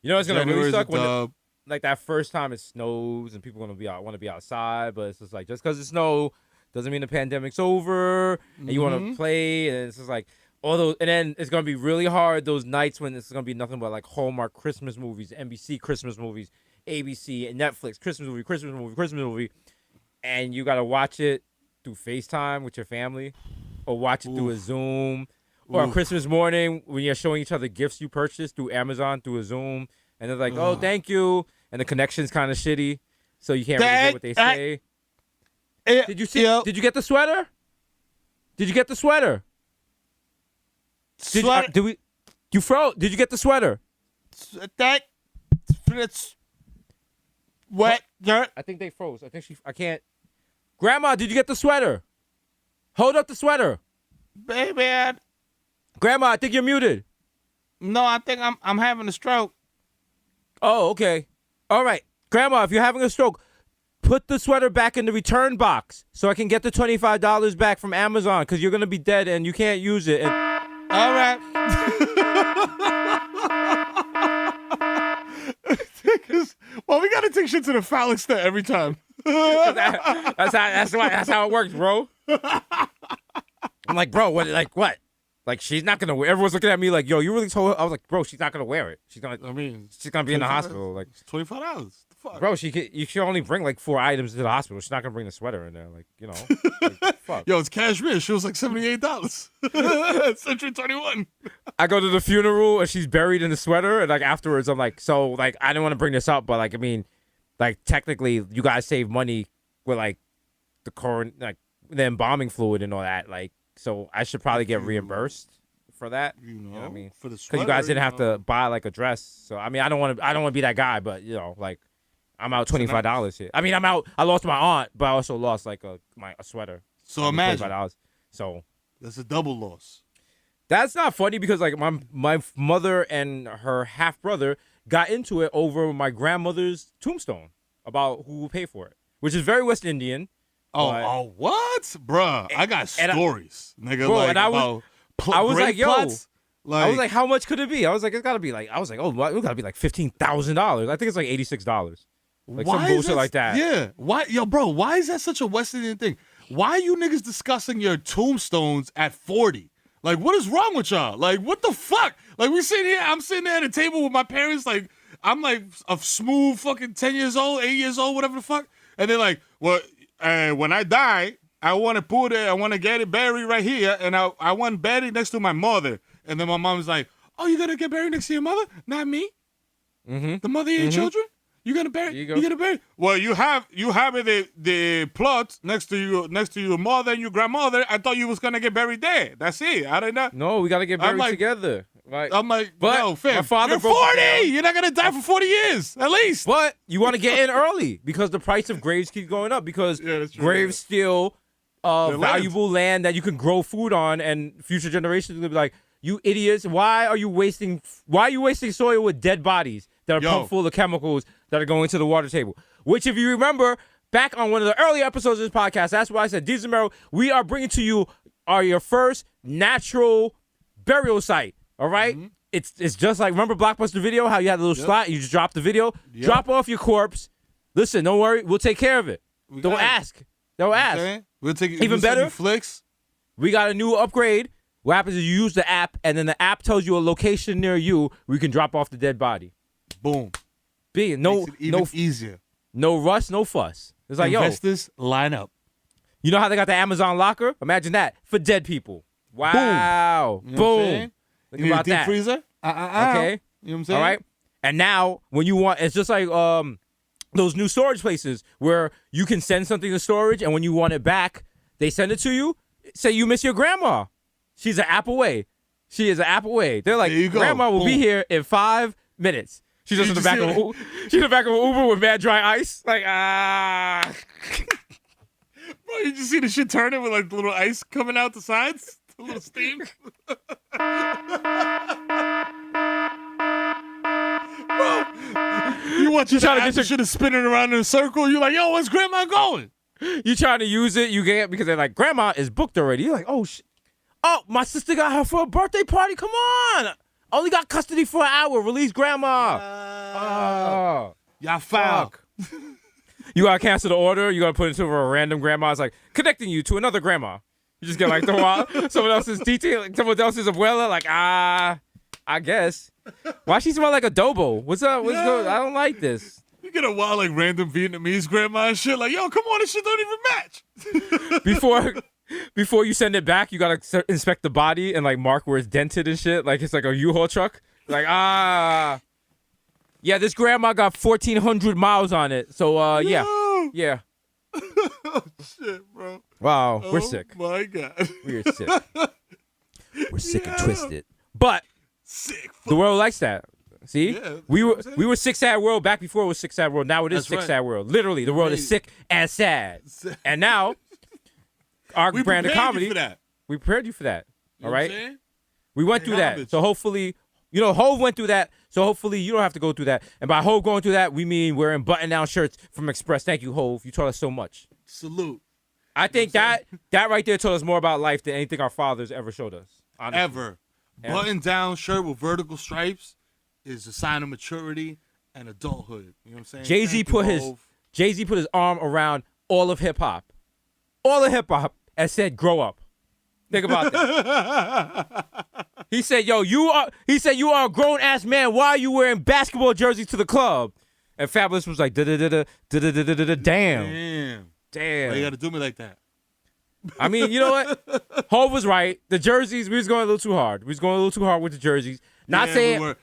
You know what's going to really suck? When like that first time it snows and people want to be outside, but it's just like, just because it snow doesn't mean the pandemic's over and you want to play, and it's just like all those, and then it's going to be really hard those nights when it's going to be nothing but like Hallmark Christmas movies, NBC Christmas movies, ABC and Netflix Christmas movie, and you got to watch it through FaceTime with your family or watch it through a Zoom or on Christmas morning when you're showing each other gifts you purchased through Amazon through a Zoom. And they're like, oh, thank you. And the connection's kind of shitty, so you can't really hear what they say. Did you get the sweater? Did you get the sweater? You froze. Did you get the sweater? What? I think they froze. I can't. Grandma, did you get the sweater? Hold up the sweater. Baby. Grandma, I think you're muted. No, I think I'm having a stroke. Oh, okay. All right. Grandma, if you're having a stroke, put the sweater back in the return box so I can get the $25 back from Amazon because you're going to be dead and you can't use it. All right. Well, we got to take shit to the foul extent every time. That's how it works, bro. I'm like, bro, what? Like, she's not gonna wear. Everyone's looking at me like, yo, you really told her? I was like, bro, she's not gonna wear it. She's gonna be in the hospital. Like, $25. Fuck. Bro, you can only bring like 4 items to the hospital. She's not gonna bring the sweater in there. Like, you know, like, fuck. Yo, it's cashmere. She was like $78. Century 21. I go to the funeral and she's buried in the sweater, and like afterwards, I'm like, so like I didn't want to bring this up, but like I mean, like technically, you guys save money with like the current like the embalming fluid and all that, like. So I should probably get reimbursed for that. You know what I mean? For the because you guys didn't have to buy like a dress. So I mean, I don't want to be that guy, but you know, like I'm out $25 here. I mean, I'm out. I lost my aunt, but I also lost like a sweater. So imagine $25. So that's a double loss. That's not funny because like my mother and her half brother got into it over my grandmother's tombstone about who will pay for it, which is very West Indian. Oh, what? Bruh, I got stories, nigga. Bro, like, and I was like, yo. Plots. I was like, how much could it be? I was like, it's got to be like, it got to be like $15,000. I think it's like $86. Like some bullshit like that. Yeah. Why, yo, bro, why is that such a West Indian thing? Why are you niggas discussing your tombstones at 40? Like, what is wrong with y'all? Like, what the fuck? Like, we sitting here, I'm sitting there at a table with my parents, like, I'm like a smooth fucking 10 years old, 8 years old, whatever the fuck. And they're like, well, when I die, I want to put it, I want to get it buried right here, and I want buried next to my mother. And then my mom's like, oh, you gonna get buried next to your mother? Not me. Mm-hmm. The mother of your children? You gonna bury? You gonna bury? Well, you have the plot next to your mother and your grandmother. I thought you was gonna get buried there. That's it. I don't know. No, we gotta get buried together. Like, I'm like, but no, fam. my father You're broke it 40. down. You're not gonna die for 40 years at least. But you want to get in early because the price of graves keeps going up because that's true, graves still They're valuable land that you can grow food on, and future generations will be like, you idiots, why are you wasting soil with dead bodies that are pumped full of chemicals that are going to the water table? Which, if you remember, back on one of the early episodes of this podcast, that's why I said, Diesel Mero, we are bringing to you your first natural burial site, all right? Mm-hmm. It's just like, remember Blockbuster Video, how you had a little slot, you just drop the video, drop off your corpse. Listen, don't worry, we'll take care of it. Don't ask. Don't ask. Okay? We'll take Even better, flicks. We got a new upgrade. What happens is you use the app, and then the app tells you a location near you where you can drop off the dead body. Boom. Makes it even easier. No rush, no fuss. It's like, investors line up. You know how they got the Amazon locker? Imagine that for dead people. Wow. Boom. You know what I'm saying? Think You need about a deep that. freezer? Okay. You know what I'm saying? All right. And now, when you want, it's just like those new storage places where you can send something to storage, and when you want it back, they send it to you. Say you miss your grandma. She's an app away. She is an app away. They're like, grandma will be here in 5 minutes. She's just in the back of she's in the back of an Uber with mad dry ice. Like, Bro, you just see the shit turning with like the little ice coming out the sides? The little steam? Bro, you watch your trying to get your shit is spinning around in a circle. You're like, yo, where's grandma going? You trying to use it, you get because they're like, grandma is booked already. You're like, oh shit. Oh, my sister got her for a birthday party. Come on. Only got custody for an hour. Release grandma. Y'all foul. You gotta cancel the order. You gotta put it to a random grandma. It's like connecting you to another grandma. You just get like throw out someone else's detail, like someone else's abuela. Like I guess. Why she smell like adobo? What's up? What's good? I don't like this. You get a wild like random Vietnamese grandma and shit. Like, yo, come on, this shit don't even match. Before you send it back, you gotta inspect the body and like mark where it's dented and shit. Like it's like a U-Haul truck. Like yeah, this grandma got 1,400 miles on it. So yeah. Oh, shit, bro. Wow, we're sick. Oh my god, we're sick. We're sick and twisted. But the world likes that. See, yeah, we were sick sad world back before it was sick sad world. Now it is sick sad world. Literally, the world is sick and sad. And now. Our brand of comedy. We prepared you for that. All right. We went through that. So hopefully, Hove went through that. So hopefully you don't have to go through that. And by Hove going through that, we mean wearing button-down shirts from Express. Thank you, Hove. You taught us so much. Salute. I think that right there taught us more about life than anything our fathers ever showed us. Honestly. Ever. Button-down shirt with vertical stripes is a sign of maturity and adulthood. You know what I'm saying? Jay-Z put his arm around all of hip hop. All of hip hop. And said, "Grow up." Think about that. He said, "Yo, you are." He said, "You are a grown ass man. Why are you wearing basketball jerseys to the club?" And Fabulous was like, "Damn." Why you gotta do me like that? I mean, you know what? Hov was right. The jerseys, we was going a little too hard. We was going a little too hard with the jerseys. Not saying. We were.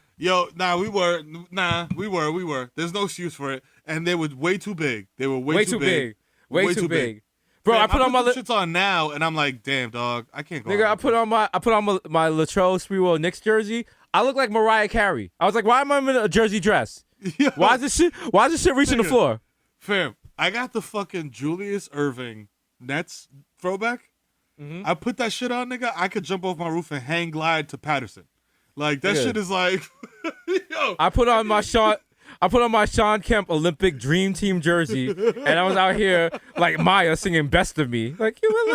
There's no excuse for it. And they were way too big. They were way too big. Way too big. Bro, man, I put on my shits on now, and I'm like, damn, dog, I can't go. Nigga, I put on my Latrell Sprewell Knicks jersey. I look like Mariah Carey. I was like, why am I in a jersey dress? Yo, why is this shit reaching the floor? Fam, I got the fucking Julius Erving Nets throwback. Mm-hmm. I put that shit on, nigga. I could jump off my roof and hang glide to Patterson. Like that shit is like, yo. I put on my Sean Kemp Olympic Dream Team jersey, and I was out here like Maya singing "Best of Me," like "You will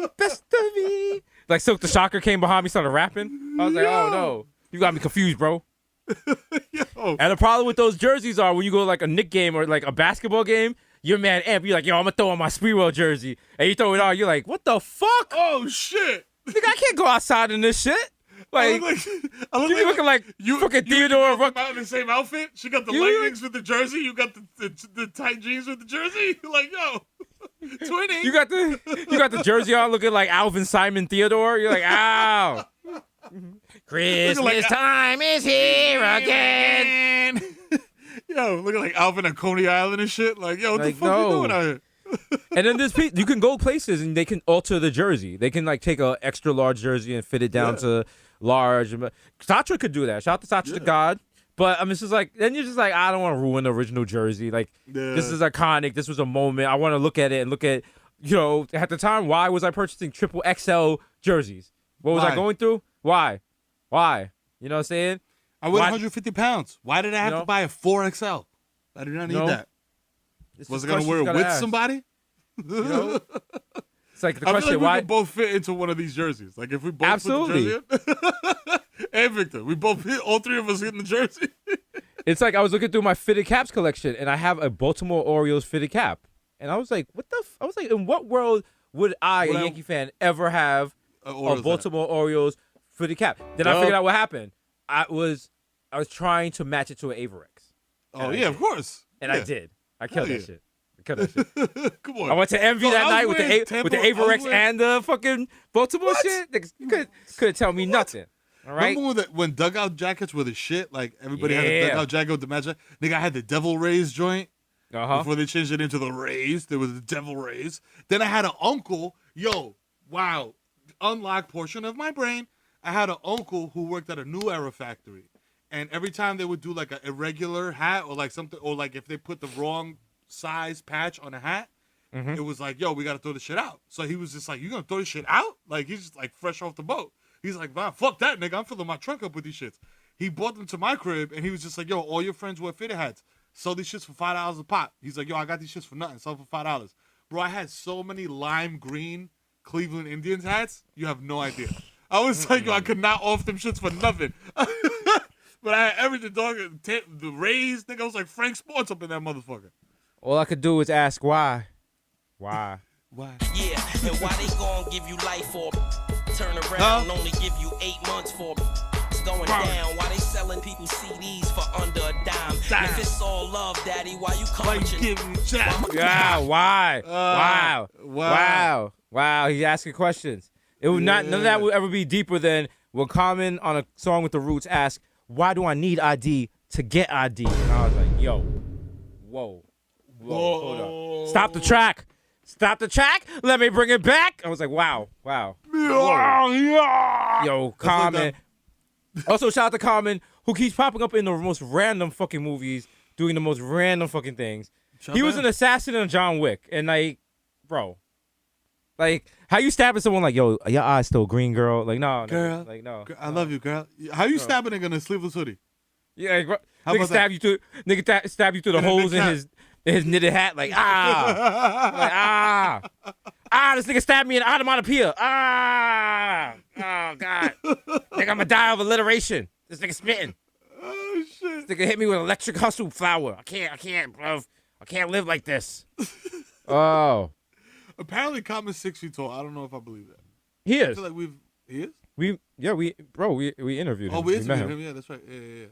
love best of me." Like Silk the Shocker came behind me, started rapping. I was like, "Oh no, you got me confused, bro." And the problem with those jerseys are when you go to like a Knick game or like a basketball game, you're mad amp. You're like, "Yo, I'm gonna throw on my Sprewell jersey," and you throw it on. You're like, "What the fuck?" Oh shit. Nigga, I can't go outside in this shit. Like, I look you looking like you fucking Theodore. Come out in the same outfit. She got the leggings with the jersey. You got the tight jeans with the jersey. Like, yo, twinning. You got the jersey on, looking like Alvin Simon Theodore. You're like, ow. Christmas time is here again. Yo, looking like Alvin at Coney Island and shit. Like, yo, what the fuck you doing out here? And then you can go places and they can alter the jersey. They can like take a extra large jersey and fit it down to large. Satra could do that. Shout out to Satra the God. But I mean, it's just like, then you're just like, I don't want to ruin the original jersey. Like, this is iconic. This was a moment. I want to look at it and look at, at the time, why was I purchasing triple XL jerseys? What was I going through? Why? You know what I'm saying? I weigh 150 pounds. Why did I have to buy a 4XL? I did not need that. Was I going to wear it with somebody? It's like the I question, feel like why? we could both fit into one of these jerseys. Like if we both put the jersey in. And Victor, we both fit, all three of us in the jersey. It's like I was looking through my fitted caps collection and I have a Baltimore Orioles fitted cap. And I was like, I was like, in what world would a Yankee fan, ever have a Baltimore Orioles fitted cap? Then I figured out what happened. I was trying to match it to an Averex. Oh, yeah, of course. And I did. I killed that shit. Come on. I went to Envy that night with the Averex and the fucking Baltimore shit. Niggas couldn't tell me nothing. All right. Remember when dugout jackets were the shit? Like everybody had a dugout jacket with the match. Nigga, I had the Devil Rays joint. Before they changed it into the Rays, there was the Devil Rays. Then I had an uncle. Yo, wow. Unlocked portion of my brain. I had an uncle who worked at a New Era factory. And every time they would do like an irregular hat or like something, or like if they put the wrong size patch on a hat, it was like, yo, we got to throw this shit out. So he was just like, you going to throw this shit out? Like, he's just like fresh off the boat. He's like, man, fuck that, nigga. I'm filling my trunk up with these shits. He brought them to my crib and he was just like, yo, all your friends wear fitted hats. Sell these shits for $5 a pop. He's like, yo, I got these shits for nothing. Sell for $5. Bro, I had so many lime green Cleveland Indians hats. You have no idea. I was like, yo, I could not off them shits for nothing. But I had everything, dog. The Rays, nigga, I was like Frank Sports up in that motherfucker. All I could do was ask why. Why? Why? Yeah, and why they gonna give you life for turn around, only give you 8 months for it's going down. Why they selling people CDs for under a dime? If it's all love, daddy, why you coming? Yeah, why? Wow. He's asking questions. It would not. None of that would ever be deeper than when Common on a song with the Roots asked, "Why do I need ID to get ID?" And I was like, "Yo, whoa, hold up, stop the track, Let me bring it back." I was like, "Wow." Yo, Common. Also, shout out to Common, who keeps popping up in the most random fucking movies, doing the most random fucking things. He was an assassin in John Wick, and like, bro. Like, how you stabbing someone like, yo, your eyes still green, girl? Like, no. Girl. Like, no. I love you, girl. How you stabbing a nigga in a sleeveless hoodie? Yeah, nigga stab you through the holes in his knitted hat. Like, this nigga stabbed me in onomatopoeia. Oh, God. Nigga, I'm gonna die of alliteration. This nigga spitting. Oh, shit. This nigga hit me with electric hustle flower. I can't, bro. I can't live like this. Oh. Apparently, Common's 6 feet tall. I don't know if I believe that. He is. I feel like he is? We interviewed him. Oh, we interviewed him. Yeah, that's right. Yeah.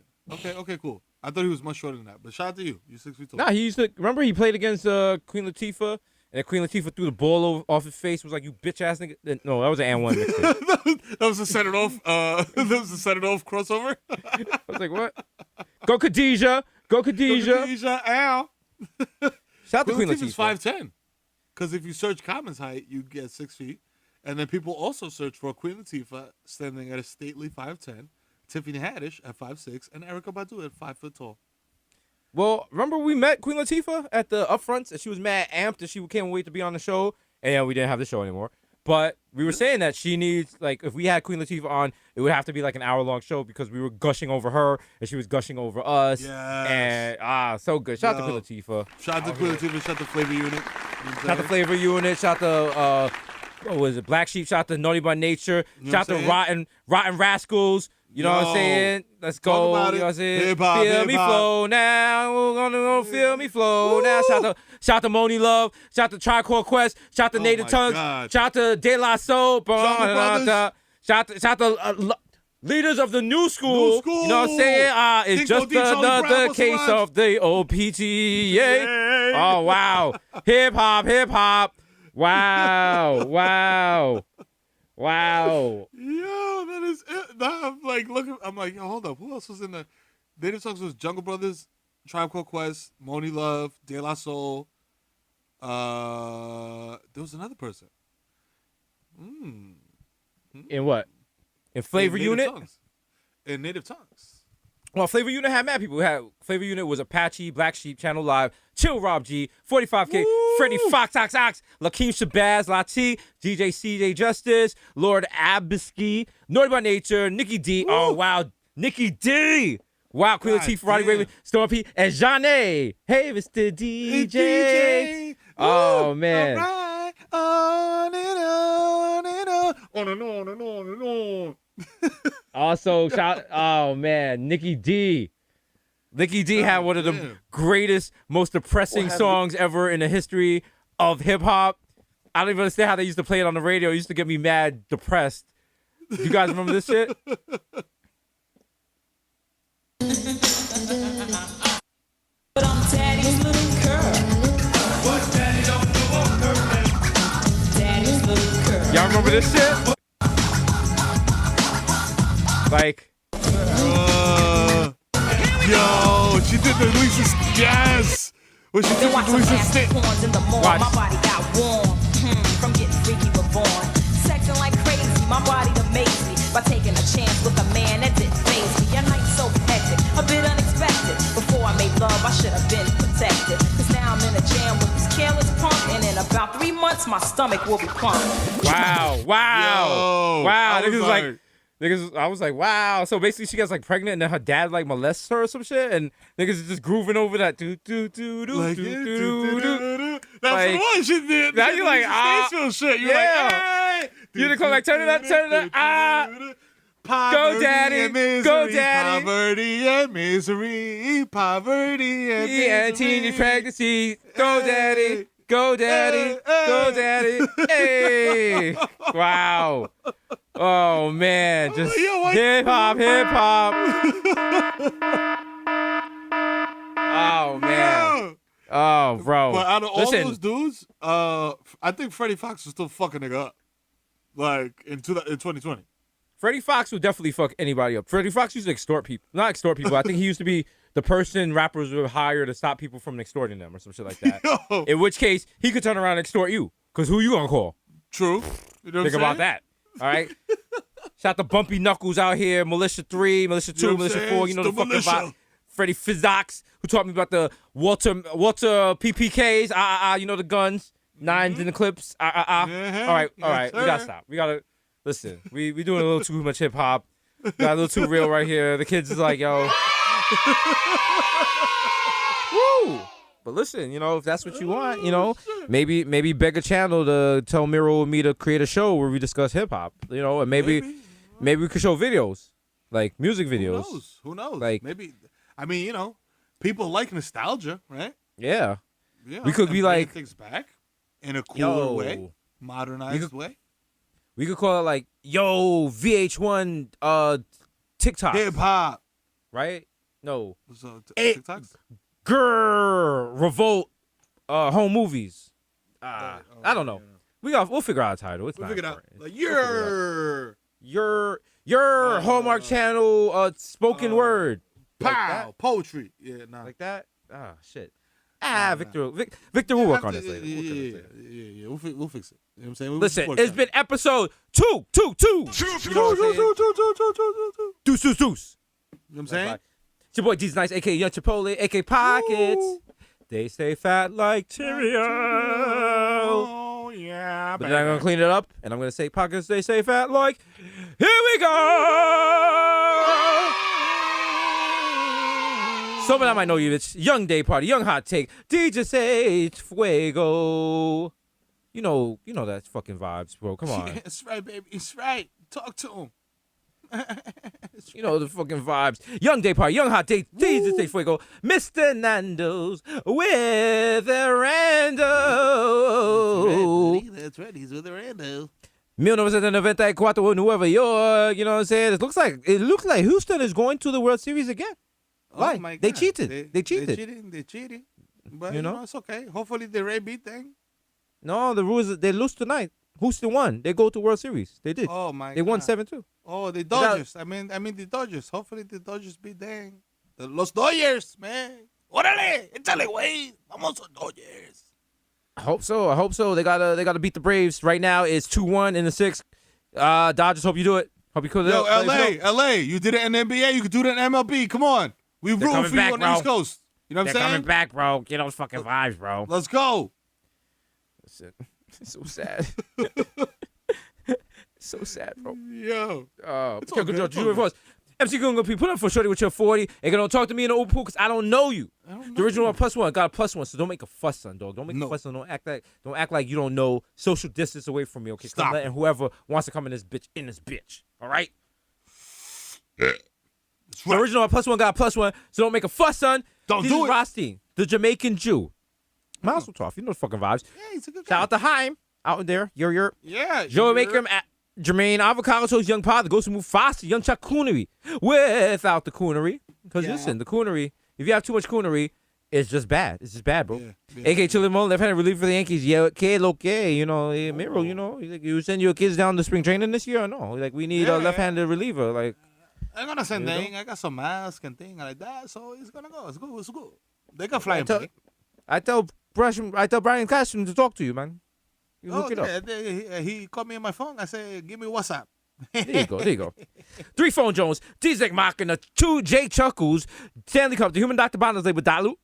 Okay, cool. I thought he was much shorter than that. But shout out to you. You're 6 feet tall. Nah, he used to, remember he played against Queen Latifah, and Queen Latifah threw the ball off his face, was like, you bitch ass nigga. No, that was an and one mixtape. That was a set it off. That was a set it off crossover. I was like, what? Go Khadijah. Go Khadijah. Ow. Shout out to Queen Latifah's Latifah. 5'10". Because if you search Common's height, you get 6 feet. And then people also search for Queen Latifah standing at a stately 5'10", Tiffany Haddish at 5'6", and Erykah Badu at 5 foot tall. Well, remember we met Queen Latifah at the upfronts, and she was mad amped that she can't wait to be on the show, and we didn't have the show anymore. But we were saying that she needs, like, if we had Queen Latifah on, it would have to be like an hour-long show because we were gushing over her, and she was gushing over us. Yes. And, so good. Shout out to Queen Latifah. Shout out to Queen Latifah. Shout out to Flavor Unit. Shout out to Flavor Unit. Shout out to, what was it, Black Sheep. Shout out to Naughty by Nature. Shout out to Rotten Rascals. You know what I'm saying? Let's Talk go. about You know it. what I'm saying? Hip-hop, Feel me hip-hop. flow now. We're gonna feel me flow now. Shout to Moni Love. Shout to Tricore Quest. Shout to Native my Tongues. God. Shout to De La Soul. Jungle Brothers. Shout to leaders of the new school. New school. You know what I'm saying? It's Dinko just D, Charlie Brown, another what's the case rhymes? of the OPTA. Yay. Oh, wow. Hip hop. Wow. Wow. Yo, that is it. I'm like, I'm like, yo, hold up. Who else was in there? Native Tongues was Jungle Brothers, Tribe Called Quest, Moni Love, De La Soul. There was another person. In what? In Flavor Native Unit? Tongues. In Native Tongues. Well, Flavor Unit had mad people. Flavor Unit was Apache, Black Sheep, Channel Live, Chill Rob G, 45K, Freddie Fox, Ox, Lakeem Shabazz, Lati, DJ CJ Justice, Lord Abisky, Naughty by Nature, Nikki D. Woo. Oh, wow. Nikki D. Wow, Queen Latifah, Roddy damn. Raven, Storm P, and Jeanne. Hey, Mr. DJ. DJ. Oh, Woo. man. All right. On and on and on. On and on and on and on. Also, oh man, Nikki D. Nikki D had one of the greatest, most depressing songs ever in the history of hip hop. I don't even understand how they used to play it on the radio. It used to get me mad, depressed. You guys remember this shit? But I'm Daddy's little girl. But Daddy don't know her. Daddy's little girl. Y'all remember this shit? Like, yo, she did the Luisa. Yes. When she did the Luisa stick. My body got warm from getting freaky but born. Sexing like crazy, my body amazed me by taking a chance with a man that didn't faze me. Your night's so hectic, a bit unexpected. Before I made love, I should have been protected. Cause now I'm in a jam with this careless punk, and in about 3 months, my stomach will be plump. wow. Yo, Wow. I was Niggas like, I was like, wow. So basically, she gets like pregnant, and then her dad like molests her or some shit, and niggas is just grooving over that do do do do Like, do yeah, do do. That's Like, the one she did. now you like, Staysville shit. You're yeah. like, hey. You didn't call like, turn it up, Poverty daddy, and misery, go daddy. Poverty and misery, poverty and misery. Yeah, teenage pregnancy, go daddy, go daddy, go daddy. Hey, wow. Oh man, just hip hop. Oh man. Oh, bro. But out of all Listen, those dudes, I think Freddie Fox was still fucking nigga up. Like in 2020. Freddie Fox would definitely fuck anybody up. Freddie Fox used to extort people. Not extort people. I think he used to be the person rappers would hire to stop people from extorting them or some shit like that. Yo. In which case, he could turn around and extort you. Because who you gonna call? True. You know what Think I'm about saying? that. All right? Shout out to Bumpy Knuckles out here. Militia 3, Militia 2, You know what I'm Militia saying? 4. You know the It's fucking militia. vibe. Freddie Fizzox, who taught me about the Walter PPKs. You know the guns. Nines in the clips. All right. Yes, We gotta stop. We gotta listen. We doing a little too much hip hop. Got a little too real right here. The kids is like, yo. Woo! But listen, you know, if that's what you want, you know, maybe beg a channel to tell Miro and me to create a show where we discuss hip hop, you know, and maybe we could show videos, like music videos. Who knows? Like, maybe. I mean, you know, people like nostalgia, right? Yeah. Yeah. We could and be bring like things back in a cooler way, we modernized could, way. We could call it like, yo, VH1 TikTok. Hip hop. Right? No. So, TikToks? Grrr, Revolt, home movies. I don't know. We'll figure out a title. It's We'll not figure it out. important. Like, your Hallmark Channel spoken word. Pow, Like that? poetry. Yeah, nah. Like that? Ah, shit. Victor will work on this later. Yeah. We'll fix it. You know what I'm saying? Listen, it's been episode 2. Deuce. You know what I'm saying? It's your boy D's Nice, aka Young Chipotle, aka Pockets. They stay fat like Cheerio. Oh, yeah. But then I'm going to clean it up, and I'm going to say Pockets, they stay fat like, here we go. Someone I might know you, it's Young Day Party, Young Hot Take, DJ Sage Fuego. You know that fucking vibes, bro. Come on. It's right, baby. It's right. Talk to him. You know the fucking vibes. Young Day Party, Young Hot Day, Jesus Day Fuego, Mr. Nando's with Rando. That's right, he's with Rando. 1994 Nueva York, you know what I'm saying? It looks like Houston is going to the World Series again. Why? Oh my God. They cheated. They cheated. They're cheating. But You know? it's okay. Hopefully the Ray beat thing. No, the rules they lose tonight. Houston won. They go to World Series. They did. Oh my They won God. 7-2. Oh, the Dodgers. I mean the Dodgers. Hopefully the Dodgers beat them. Los Dodgers, man. Órale, échale, güey. Vamos a Dodgers. I hope so. They gotta beat the Braves. Right now it's 2-1 in the 6th. Dodgers, hope you do it. Hope you could. Yo, LA, you did it in the NBA, you could do it in MLB. Come on. We They're rooting coming for you back, on the bro. East Coast. You know what I'm They're saying? coming back, bro. Get those fucking vibes, bro. Let's go. Listen, it's so sad. So sad, bro. Yo. It's all good, it's all good. MC Gunga P, put up for shorty with your 40. And don't talk to me in the open pool because I don't know you. The original one +1 got a +1, so don't make a fuss, son, dog. Don't make a fuss, son. Don't act like you don't know. Social distance away from me, okay? Stop. Letting whoever wants to come in this bitch. All right? The original +1 got a +1, so don't make a fuss, son. Don't This do is it. Rothstein, the Jamaican Jew. Mazel tov, you know the fucking vibes. Yeah, he's a good Shout out to Haim out there. You're Yeah. Joe Maker, Jermaine, Avocado Toast, Young Pod, the Ghost of Mufasa, Young Chuck Coonery. Without the coonery. Because listen, the coonery, if you have too much coonery, it's just bad. It's just bad, bro. AK Chili Mo, left-handed reliever for the Yankees. Yeah, que lo que, you know, Miro, you know. You send your kids down to spring training this year or no? Like, we need a left-handed reliever. Like, I'm gonna send thing. I got some mask and thing like that, so it's gonna go. It's good. It's good. They can fly me. I tell Brian Cashman to talk to you, man. You look it up. He called me on my phone. I say, give me WhatsApp. There you go. 3 Phone Jones, DJ Machina, 2 J Chuckles, Stanley Cup, the Human Dr. Bonds label, Dilute.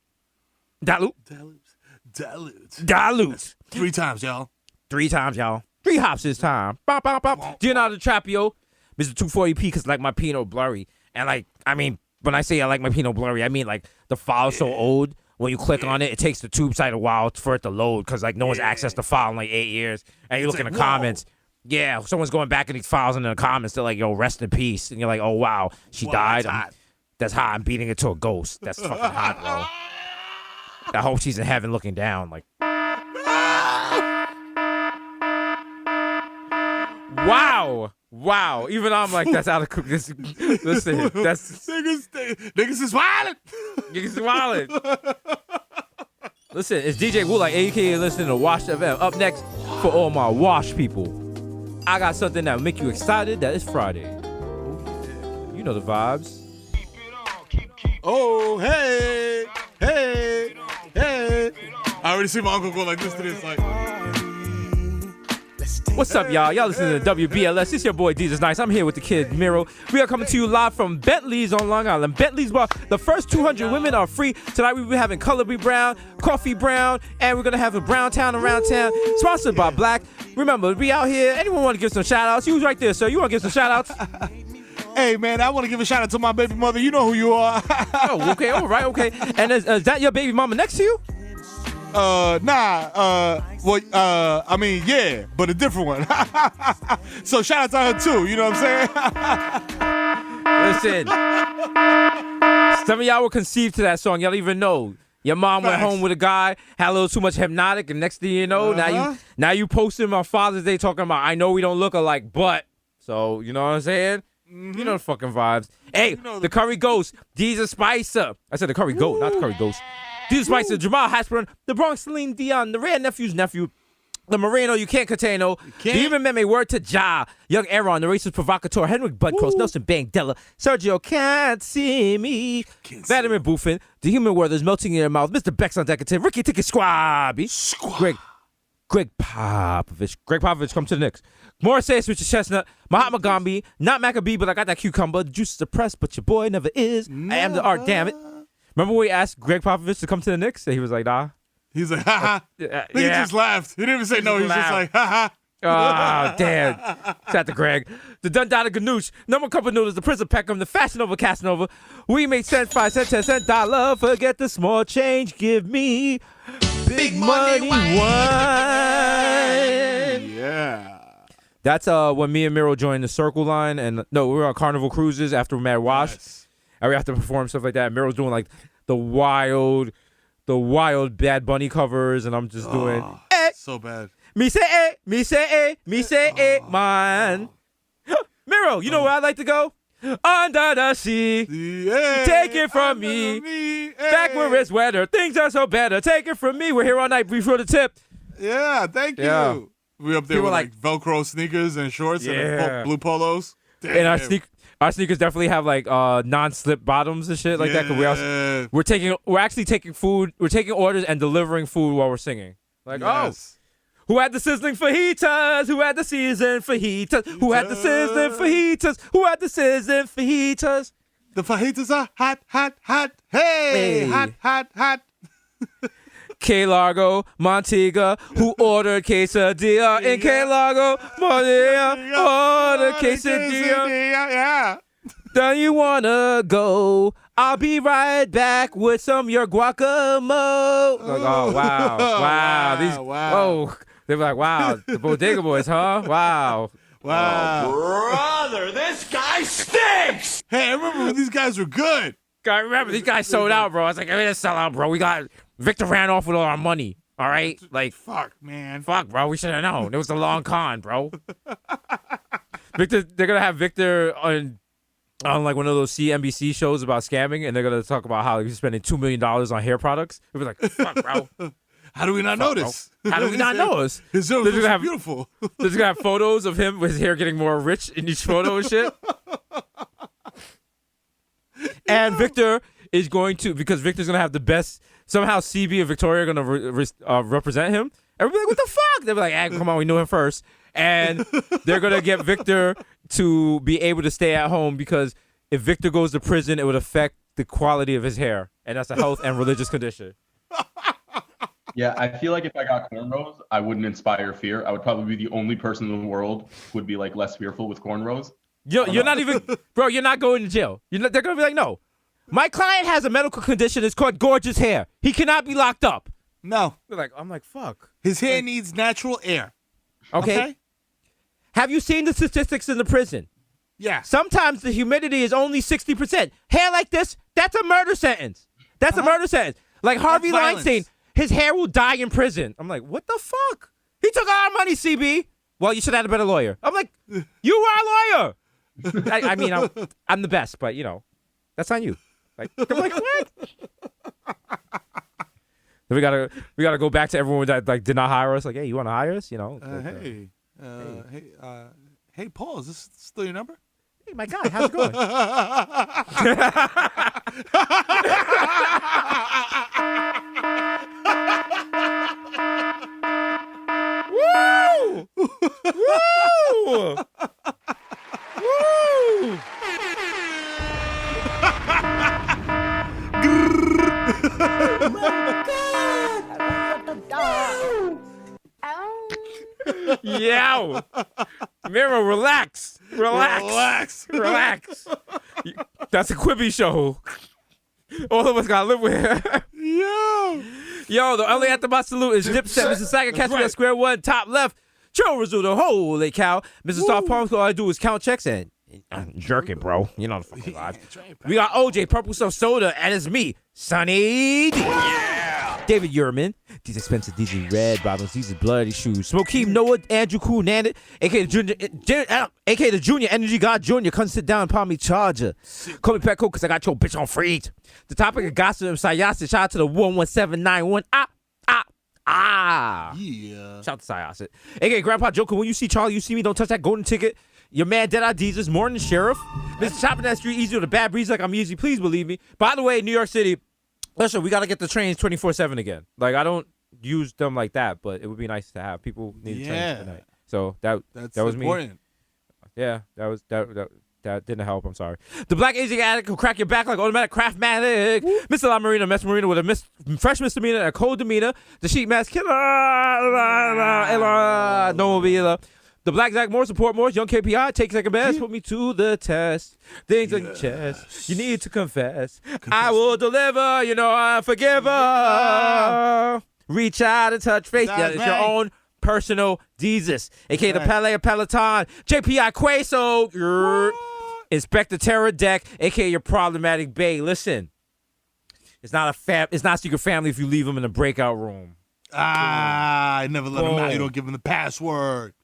3 times, y'all. 3 times, y'all. 3 hops this time. Bop, bop, bop. Leonardo Trapio, Mr. 240p, because like my Pinot blurry. And like, I mean, when I say I like my Pinot blurry, I mean like the file's so old. When you click on it, it takes the tube site a while for it to load because like no one's accessed the file in like 8 years. And you look in the comments. Yeah, someone's going back in these files in the comments. They're like, yo, rest in peace. And you're like, oh, wow, she died. That's hot. I'm beating it to a ghost. That's fucking hot, bro. I hope she's in heaven looking down. Like, wow. Even I'm like, that's out of listen, that's niggas is wild. Niggas is wild. Listen, it's DJ Wu, like aka listening to Wash FM. Up next for all my Wash people. I got something that will make you excited that it's Friday. You know the vibes. Oh, hey. I already see my uncle go like this to this, like. What's up, y'all? Y'all listening to WBLS. It's your boy, Jesus Nice. I'm here with the kid, Miro. We are coming to you live from Bentley's on Long Island. Bentley's Bar. The first 200 women are free. Tonight we'll be having Color Be Brown, Coffee Brown, and we're going to have a Brown Town around town, sponsored by Black. Remember, we out here. Anyone want to give some shout-outs? You was right there, sir. You want to give some shout-outs? Hey, man, I want to give a shout-out to my baby mother. You know who you are. Oh, okay. All right, okay. And is that your baby mama next to you? I mean, yeah, but a different one. So shout out to her too, you know what I'm saying? Listen, some of y'all were conceived to that song. Y'all don't even know. Your mom went home with a guy, had a little too much Hypnotic, and next thing you know, now you posting on Father's Day talking about, I know we don't look alike, but. So, you know what I'm saying? You know the fucking vibes. Hey, the Curry Ghost, Jesus Spicer. I said the Curry Goat, not the Curry Ghost. Jesus Spicer, Jamal Hasperin, the Bronx Celine Dion, the Rare Nephew's nephew, the Moreno, you can't contain no. The Even Meme, word to Ja, Young Aaron, the racist provocateur, Henrik Budcross, Nelson Bangdella, Sergio Can't See Me, Vladimir Buffin, the Human Worthers melting in your mouth, Mr. Bex on Decadent, Ricky Ticket Squabby, Greg Popovich. Greg Popovich, come to the Knicks. Morris says Richard Chestnut, Mahatma Gandhi, not Maccabee, but I got that cucumber. The juice is suppressed, but your boy never is. I am the art, damn it. Remember when we asked Greg Popovich to come to the Knicks? And he was like, nah. He's like, ha ha. He just laughed. He didn't even say no. He's just like, ha ha. Oh, damn. Shout out to Greg. The Dundada Ganoush, number couple noodles, the Prince of Peckham, the Fashion Over Casanova. We make cents, 5 cents, 10 cents, dollar. Forget the small change. Give me big money wine. Yeah. That's when me and Miro joined the Circle Line, and no, we were on Carnival Cruises after Mad Wash, and we have to perform stuff like that. And Miro's doing like the wild Bad Bunny covers, and I'm just doing so bad. Me say man. Miro, you know where I'd like to go? Under the sea. Take it from me. Back where it's wetter. Things are so better. Take it from me. We're here all night before the tip. Yeah, thank you. Yeah. We up there with like Velcro sneakers and shorts and blue polos. Damn. And our sneakers definitely have like non-slip bottoms and shit like that. 'Cause we're actually taking food. We're taking orders and delivering food while we're singing. Like, who had the sizzling fajitas? Who had the season fajitas? Who had the sizzling fajitas? Who had the sizzling fajitas? The fajitas are hot, hot, hot. Hey, hot, hot, hot. Key Largo, Montega, who ordered quesadilla in Key Largo, Montega, ordered quesadilla. Yeah. Don't you wanna go? I'll be right back with some of your guacamole. Like, oh, wow. These, whoa. They were like, wow, the Bodega Boys, huh? Wow. Wow. Oh, brother, this guy stinks! Hey, I remember when these guys were good. I remember these guys sold out, bro. I was like, I mean, sell out, bro. Victor ran off with all our money. All right? Like, fuck, man. Fuck, bro. We should have known. It was a long con, bro. Victor, they're going to have Victor on like one of those CNBC shows about scamming, and they're going to talk about how he's spending $2 million on hair products. It was like, fuck, bro. How do we not notice? How do we not notice? His hair was beautiful. They're just going to have photos of him with his hair getting more rich in each photo and shit. And Victor is going to, because Victor's going to have the best, somehow CB and Victoria are going to represent him. Everybody like, what the fuck? They'll be like, hey, come on, we knew him first. And they're going to get Victor to be able to stay at home because if Victor goes to prison, it would affect the quality of his hair. And that's a health and religious condition. Yeah, I feel like if I got cornrows, I wouldn't inspire fear. I would probably be the only person in the world who would be like less fearful with cornrows. You're not even, bro, you're not going to jail. They're going to be like, no. My client has a medical condition. It's called gorgeous hair. He cannot be locked up. No. I'm like, fuck. His hair needs natural air. Okay. Have you seen the statistics in the prison? Yeah. Sometimes the humidity is only 60%. Hair like this, that's a murder sentence. That's a murder sentence. Like Harvey Weinstein, his hair will die in prison. I'm like, what the fuck? He took all our money, CB. Well, you should have had a better lawyer. I'm like, you were a lawyer. I mean, I'm the best, but, that's on you. Like, I'm like, what? We gotta go back to everyone that like did not hire us. Like, hey, you want to hire us? Hey, Paul, is this still your number? Hey, my guy, how's it going? Woo! Woo! Woo! Yeah. Miro, relax. That's a Quibi show. All of us gotta live with. Yo, the LA Aftermath salute is Dipset, Mr. Saga, catch me at square one, top left. Joe Rizzuto, holy cow. Mr. Soft Palms, all I do is count checks and jerk it, bro. You know the fucking vibes. We got OJ, Purple Stuff Soda, and it's me, Sonny D. Yeah. David Yurman, these expensive DJ Red Bottoms, these are bloody shoes. Smokeem Noah, Andrew Cool Nandit, aka the Junior Energy God Junior. Come sit down and palm me charger. Call me Petco because I got your bitch on freeze. The topic of gossip of Sayasa. Shout out to the 11791. Yeah. Shout out to Sayasa. AKA Grandpa Joker, when you see Charlie, you see me, don't touch that golden ticket. Your man Dead Eye Jesus, Morning Sheriff. Mr. Chopping that street easy with a bad breeze like I'm easy. Please believe me. By the way, New York City, listen, we got to get the trains 24/7 again. Like, I don't use them like that, but it would be nice to have. People need trains tonight. So that was important. Me. Yeah, that didn't help. I'm sorry. The Black Asian Addict will crack your back like automatic Craftmatic. Mr. La Marina, Mess Marina with a fresh misdemeanor and a cold demeanor. The Sheet Mask Killer. No Mobile. The Black Zach Moore, support Morse, Young KPI, take second best, put me to the test. Things on your chest, you need to confess. I will deliver, I'm a forgiver. Reach out and touch faith. Yeah, it's your own personal Jesus, aka the Pele of Peloton, JPI Queso, Inspector Terror Deck, aka your problematic bae. Listen, it's not secret family if you leave them in the breakout room. I never let them out. You don't give them the password.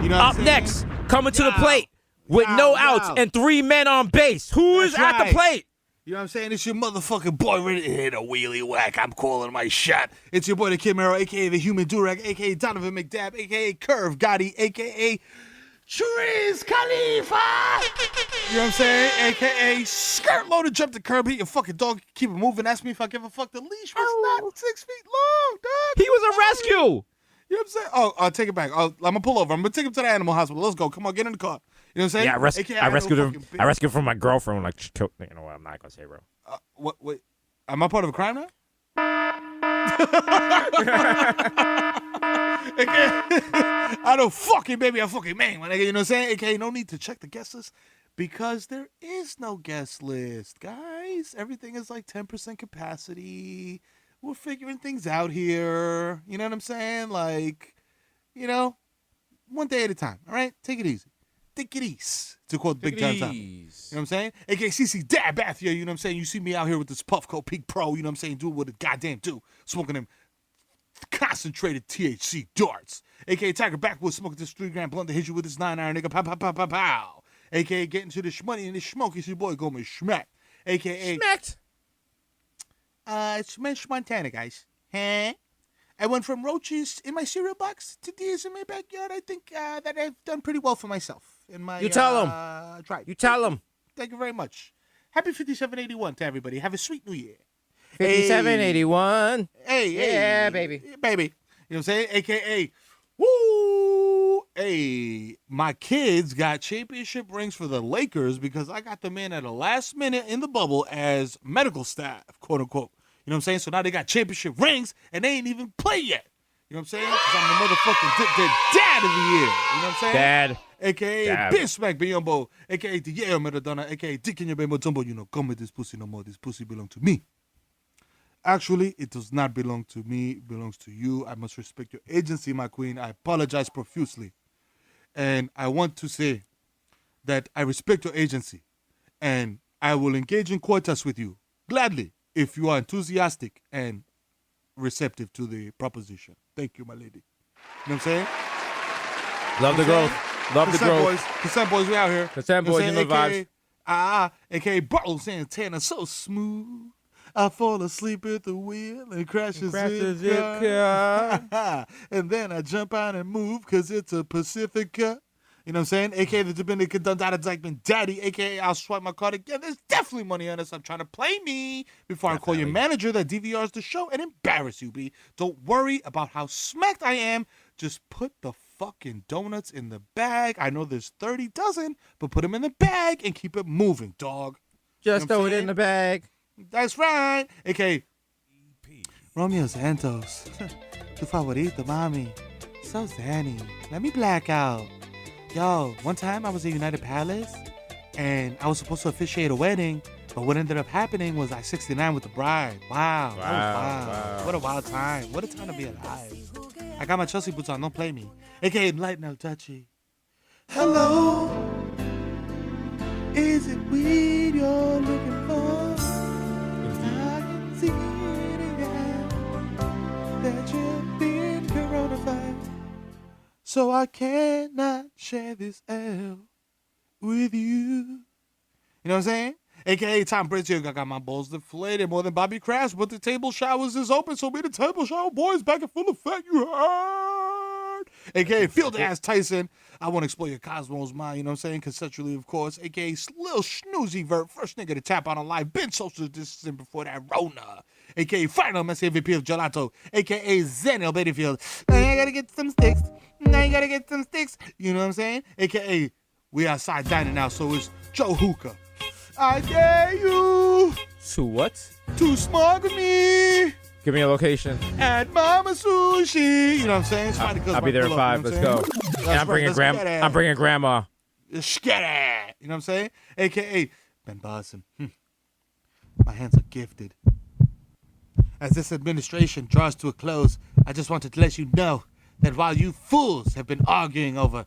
You know Up next, coming to the plate with no outs and 3 men on base. Who is at the plate? You know what I'm saying? It's your motherfucking boy ready to hit a wheelie whack. I'm calling my shot. It's your boy, the Kid Mero, a.k.a. the Human Durag, a.k.a. Donovan McDabb, a.k.a. Curve Gotti, a.k.a. Shariz Khalifa. You know what I'm saying? A.k.a. Skirt Loaded, jump the curb, hit your fucking dog, keep it moving. Ask me if I give a fuck. The leash was not 6 feet long, dog. He was a rescue. You know what I'm saying? Oh, I'll take it back. I'm going to pull over. I'm going to take him to the animal hospital. Let's go. Come on, get in the car. You know what I'm saying? Yeah, I rescued him. I rescued him from my girlfriend. Like, you know what? I'm not gonna say, bro. What? Am I part of a crime now? I don't fucking baby. I fucking man. You know what I'm saying? AKA, no need to check the guest list because there is no guest list, guys. Everything is like 10% capacity. We're figuring things out here. You know what I'm saying? Like, you know, one day at a time. All right, take it easy. Take it easy, to quote Big John Thompson. You know what I'm saying? AKA CC Dab Bath here, you know what I'm saying? You see me out here with this Puffco Peak Pro, you know what I'm saying? Do what it goddamn do. Smoking them concentrated THC darts. AKA Tiger Backwoods smoking this 3-gram blunt to hit you with this 9-iron nigga. Pow, pow, pow, pow, pow. AKA getting to this money and this smoke. It's your boy Gomez Schmack. AKA. Schmacked. It's Mensch Montana, guys. Huh? I went from roaches in my cereal box to deers in my backyard. I think that I've done pretty well for myself in my You tell him. tribe. You tell him. Thank you very much. Happy 5781 to everybody. Have a sweet new year. 5781. Hey, yeah, baby. Baby. You know what I'm saying? AKA, woo! Hey, my kids got championship rings for the Lakers because I got them in at the last minute in the bubble as medical staff, quote unquote. You know what I'm saying? So now they got championship rings and they ain't even play yet. You know what I'm saying? Because I'm the motherfucking dad of the year. You know what I'm saying? Dad. AKA Big Smack Biyombo. AKA the Yale Maradona. AKA Dick in your baby Tumbo. You know, come with this pussy no more. This pussy belong to me. Actually, it does not belong to me. It belongs to you. I must respect your agency, my queen. I apologize profusely. And I want to say that I respect your agency. And I will engage in coitus with you gladly if you are enthusiastic and receptive to the proposition. Thank you, my lady. You know what I'm saying? Love the growth. Love the growth. Boys. Consent boys, we out here. Consent boys, you know vibes. AKA Barlow Santana, so smooth. I fall asleep at the wheel and crashes the car. And then I jump out and move because it's a Pacifica. You know what I'm saying? AKA the Dominican Dundada Dykeman Daddy. AKA I'll swipe my card again. There's definitely money on this. I'm trying to play me before I call your manager that DVRs the show and embarrass you, B. Don't worry about how smacked I am. Just put the fucking donuts in the bag. I know there's 30 dozen, but put them in the bag and keep it moving, dog. Just throw it in the bag. That's right. AKA Romeo Santos. Tu favorito, mami. So Zanny. Let me black out. Yo, one time I was at United Palace, and I was supposed to officiate a wedding, but what ended up happening was I 69 with the bride. Wow. That was wild. What a wild time. What a time to be alive. I got my Chelsea boots on. Don't play me. AKA Light No Touchy. Hello. Is it weed you're looking for? I can see it again that you've been coronavirus. So I cannot share this L with you. You know what I'm saying? AKA Tom Brady, I got my balls deflated more than Bobby Kraft, but the table showers is open, so be the table shower boys back in full effect, you heard? AKA Field Ass Tyson, I want to explore your cosmos mind, you know what I'm saying? Conceptually, of course. AKA Lil Snoozy Vert, first nigga to tap out on live, been social distancing before that Rona. AKA Final Messi MVP of Gelato. AKA Zenil Babyfield. Now you gotta get some sticks. You know what I'm saying? AKA we outside dining now, so it's Joe Hookah. I dare you. To what? To smoke with me. Give me a location. At Mama Sushi. You know what I'm saying? I'll be there at 5. Let's go. And I'm bringing grandma. Skitty. You know what I'm saying? AKA Ben Boston. My hands are gifted. As this administration draws to a close, I just wanted to let you know that while you fools have been arguing over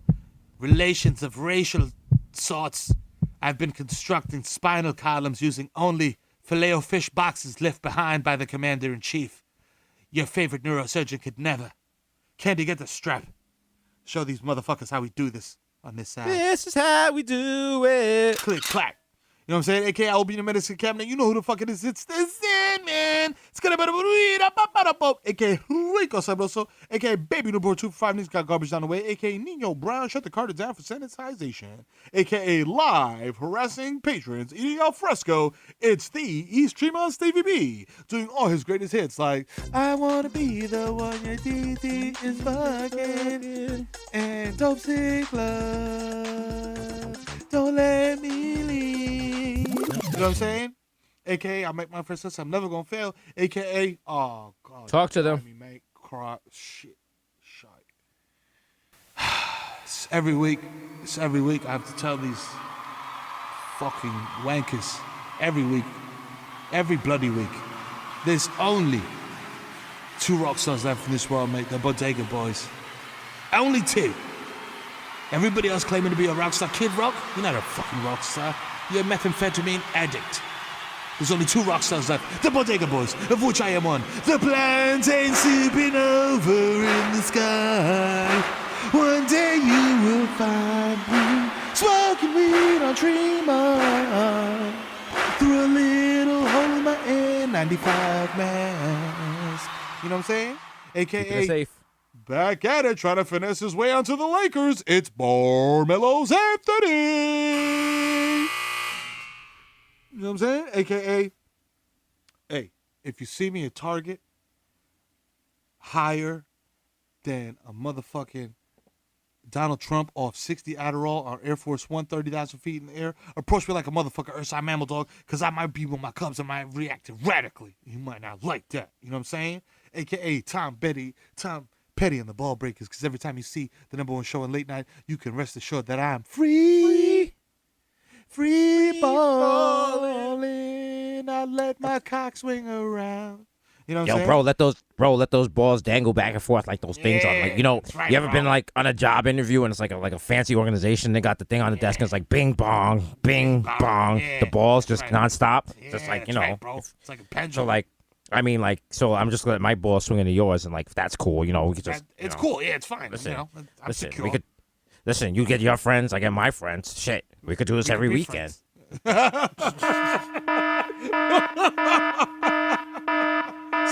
relations of racial sorts, I've been constructing spinal columns using only filet-o-fish boxes left behind by the commander-in-chief. Your favorite neurosurgeon could never. Candy, get the strap. Show these motherfuckers how we do this on this side. This is how we do it. Click, clack. You know what I'm saying? AKA, I'll be in the medicine cabinet. You know who the fuck it is. It's the Sandman. It's gonna be AKA Rico Sabroso. AKA Baby Newborn 2 for 5 niggas got garbage down the way. AKA Nino Brown. Shut the Carter down for sanitization. AKA live harassing patrons eating al fresco. It's the East Tremont Stevie B doing all his greatest hits like I wanna be the one your DD is fucking and Dope Sick Love. Don't let me leave. You know what I'm saying? AKA, I make my first sense. I'm never gonna fail. AKA, oh God. Talk to them. Me make cry. Shit. It's every week. I have to tell these fucking wankers every week, every bloody week. There's only 2 rock stars left in this world, mate. The Bodega Boys. Only 2. Everybody else claiming to be a rock star. Kid Rock, you're not a fucking rock star. You're a methamphetamine addict. There's only 2 rock stars left. The Bodega Boys, of which I am one. The plantain sipping over in the sky. One day you will find me smoking weed on Tremont through a little hole in my N95 mask. You know what I'm saying? AKA safe. Back at it, trying to finesse his way onto the Lakers. It's Barmelo's Anthony. You know what I'm saying? AKA, hey, if you see me at Target higher than a motherfucking Donald Trump off 60 Adderall on Air Force One, 30,000 feet in the air, approach me like a motherfucker Ursa Mammal Dog, because I might be with my cubs and might react radically. You might not like that. You know what I'm saying? AKA Tom Petty and the Ball Breakers, because every time you see the #1 show in late night, you can rest assured that I'm free balling. I let my cock swing around. You know what I'm saying? let those balls dangle back and forth like those things on, like, you know, right, you ever been like on a job interview and it's like a fancy organization, they got the thing on the desk and it's like bing bong, bing bong, the balls just nonstop, just like, you know, right, bro. It's like a pendulum. So like, I mean, like, so I'm just letting my ball swing into yours, and like, that's cool, you know. We could just, it's cool, yeah, it's fine. Listen, you know, I'm secure. we could listen. You get your friends, I get my friends. Shit, we could do this every weekend.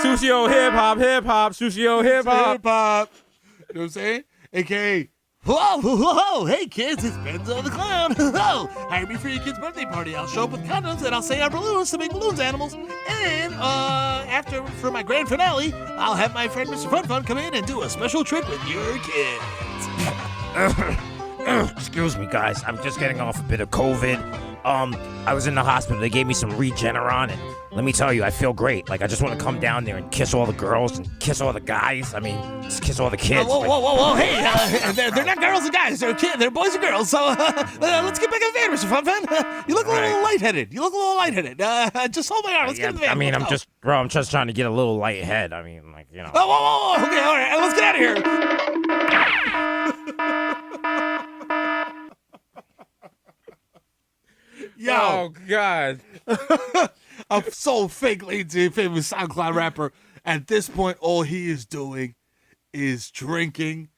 Sushi-o hip-hop, sushi-o hip-hop. You know what I'm saying? AKA, whoa, hey kids, it's Benzo the Clown. Hire me for your kid's birthday party. I'll show up with condoms and I'll say our balloons to make balloons animals. And after, for my grand finale, I'll have my friend Mr. Fun come in and do a special trick with your kids. Excuse me, guys. I'm just getting off a bit of COVID. I was in the hospital. They gave me some Regeneron, and let me tell you, I feel great. Like, I just want to come down there and kiss all the girls and kiss all the guys. I mean, just kiss all the kids. Whoa, hey, they're not girls and guys. They're kids. They're boys and girls. So let's get back in the van, Mr. Fun. You look a little lightheaded. Just hold my arm. Let's get in the van. I mean, I'm just trying to get a little lighthead. I mean, like, you know. Whoa. Okay, all right. Let's get out of here. Yo. Oh, God. I'm so fake lazy, famous SoundCloud rapper. At this point, all he is doing is drinking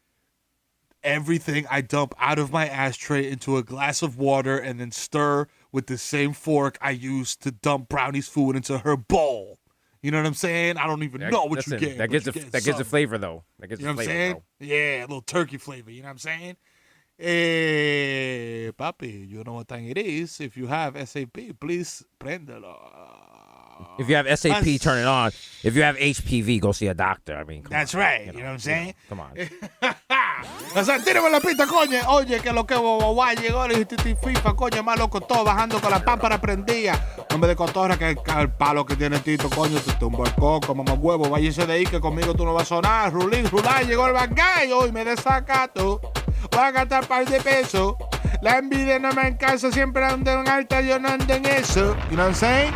everything I dump out of my ashtray into a glass of water and then stir with the same fork I use to dump Brownie's food into her bowl. You know what I'm saying? I don't even know what you get. That gives a flavor, though. That gives a flavor, bro. Yeah, a little turkey flavor. You know what I'm saying? Hey, papi, you know what time it is. If you have SAP, please prendelo. If you have SAP, turn it on. If you have HPV, go see a doctor. I mean, that's right. You know what I'm saying? Come on. Tírame la pista, coño. Oye, que lo que guay llegó el FIFA, coño, más loco todo, bajando con la pámpara prendida. Hombre de cotorra, que el palo que tiene Tito, coño, te tumbo el coco, mamá huevo, váyase de ahí, que conmigo tú no vas a sonar. Rulín, llegó el bangay, hoy me desacato. Voy a gastar par de pesos. La envidia no me alcanza, siempre ando en alta, yo no ando en eso. You know what I'm saying?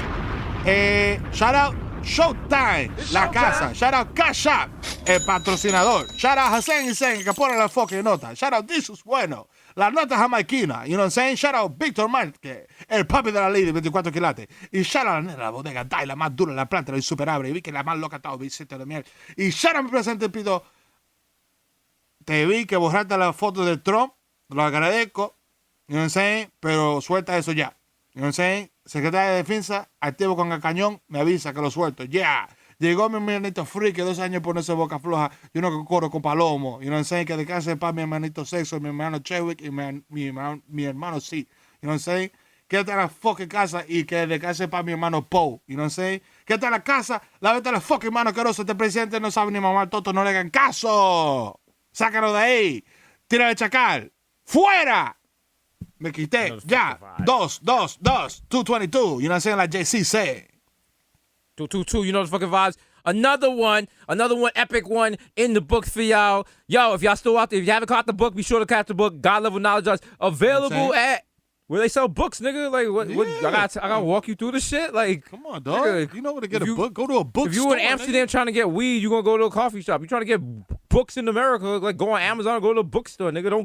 Shout out Showtime, la casa. Shout out Cash Shop, el patrocinador. Shout out Hussein Hussein, que pone la fucking nota. Shout out Jesus Bueno, la nota jamaiquina. You know what I'm saying? Shout out Víctor Márquez, el papi de la ley de 24 quilates. Y shout out la nena de la bodega, Dai, la más dura, la planta, la insuperable. Y vi que la más loca estaba Vicente de Miel. Y shout out mi presente, Pito. Te vi que borraste la foto de Trump. Lo agradezco. You know what I'm saying? Pero suelta eso ya. You know what I'm saying? Secretaria de Defensa, activo con el cañón, me avisa que lo suelto. Ya. Llegó mi hermanito Free, que 2 años por esa boca floja. Yo no corro con palomo. You know what I'm saying? Que de casa para mi hermanito Sexo, mi hermano Chadwick y mi hermano C. You know what I'm saying? Quédate en la fucking casa y que de casa para mi hermano Poe. You know what I'm saying? Quédate en la casa, lávate la fucking mano asqueroso. Este presidente no sabe ni mamar toto, no le hagan caso. Sácalo de ahí. Tira el chacal. ¡Fuera! Me quité. Ya. 222. 222. You know what I'm saying? Like JC said. 222. You know the fucking vibes. Another one epic one in the books for y'all. Yo, if y'all still out there, if you haven't caught the book, be sure to catch the book. God Level Knowledge Arts. Available at where they sell books, nigga. Like, what? I gotta walk you through the shit. Like, come on, dog. Nigga, you know where to get a book? Go to a bookstore. If you in Amsterdam trying to get weed, you gonna go to a coffee shop. You trying to get books in America? Like, go on Amazon, go to a bookstore, nigga. Don't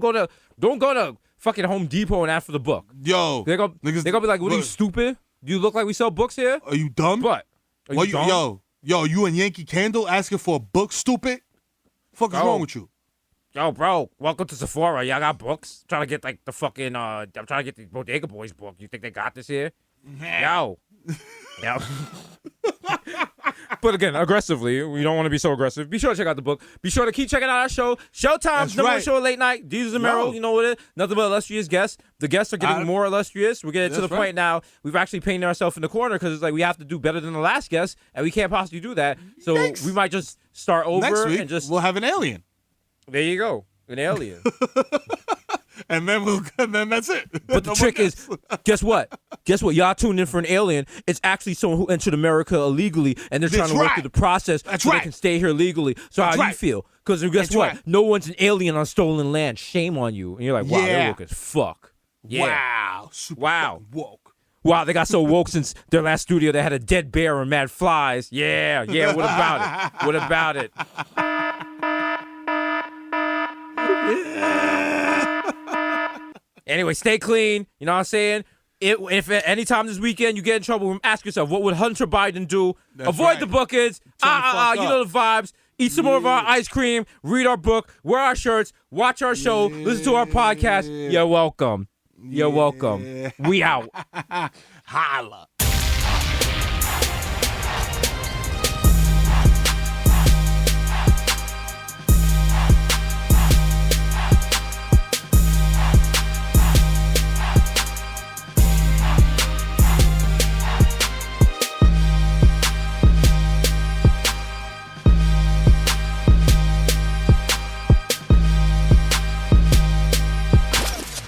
go to fucking Home Depot and ask for the book. Yo, they're gonna be like, "What are you, stupid? Do you look like we sell books here? Are you dumb? What? Are you dumb? Yo, you and Yankee Candle asking for a book, stupid? Fuck is wrong with you? Yo, bro, welcome to Sephora. Y'all got books? I'm trying to get like the fucking I'm trying to get the Bodega Boys book. You think they got this here? Yo. But again, aggressively, we don't want to be so aggressive. Be sure to check out the book. Be sure to keep checking out our show. Showtime's number one show late night. Jesus and Meryl, you know what it is. Nothing but illustrious guests. The guests are getting more illustrious. We're getting to the point now. We've actually painted ourselves in the corner because it's like we have to do better than the last guest, and we can't possibly do that. So we might just start over next week, and just we'll have an alien. There you go, an alien. And then that's it. But the trick is, guess what? Y'all tuned in for an alien. It's actually someone who entered America illegally, and they're trying to work through the process so they can stay here legally. So how do you feel? Because guess what? No one's an alien on stolen land. Shame on you. And you're like, wow, they're woke as fuck. Yeah. Wow. Super woke. Wow, they got so woke since their last studio they had a dead bear and mad flies. Yeah, what about it? What about it? Anyway, stay clean. You know what I'm saying? If at any time this weekend you get in trouble, ask yourself, what would Hunter Biden do? Avoid the bookings. You know the vibes. Eat some more of our ice cream. Read our book. Wear our shirts. Watch our show. Listen to our podcast. You're welcome. You're welcome. We out. Holla.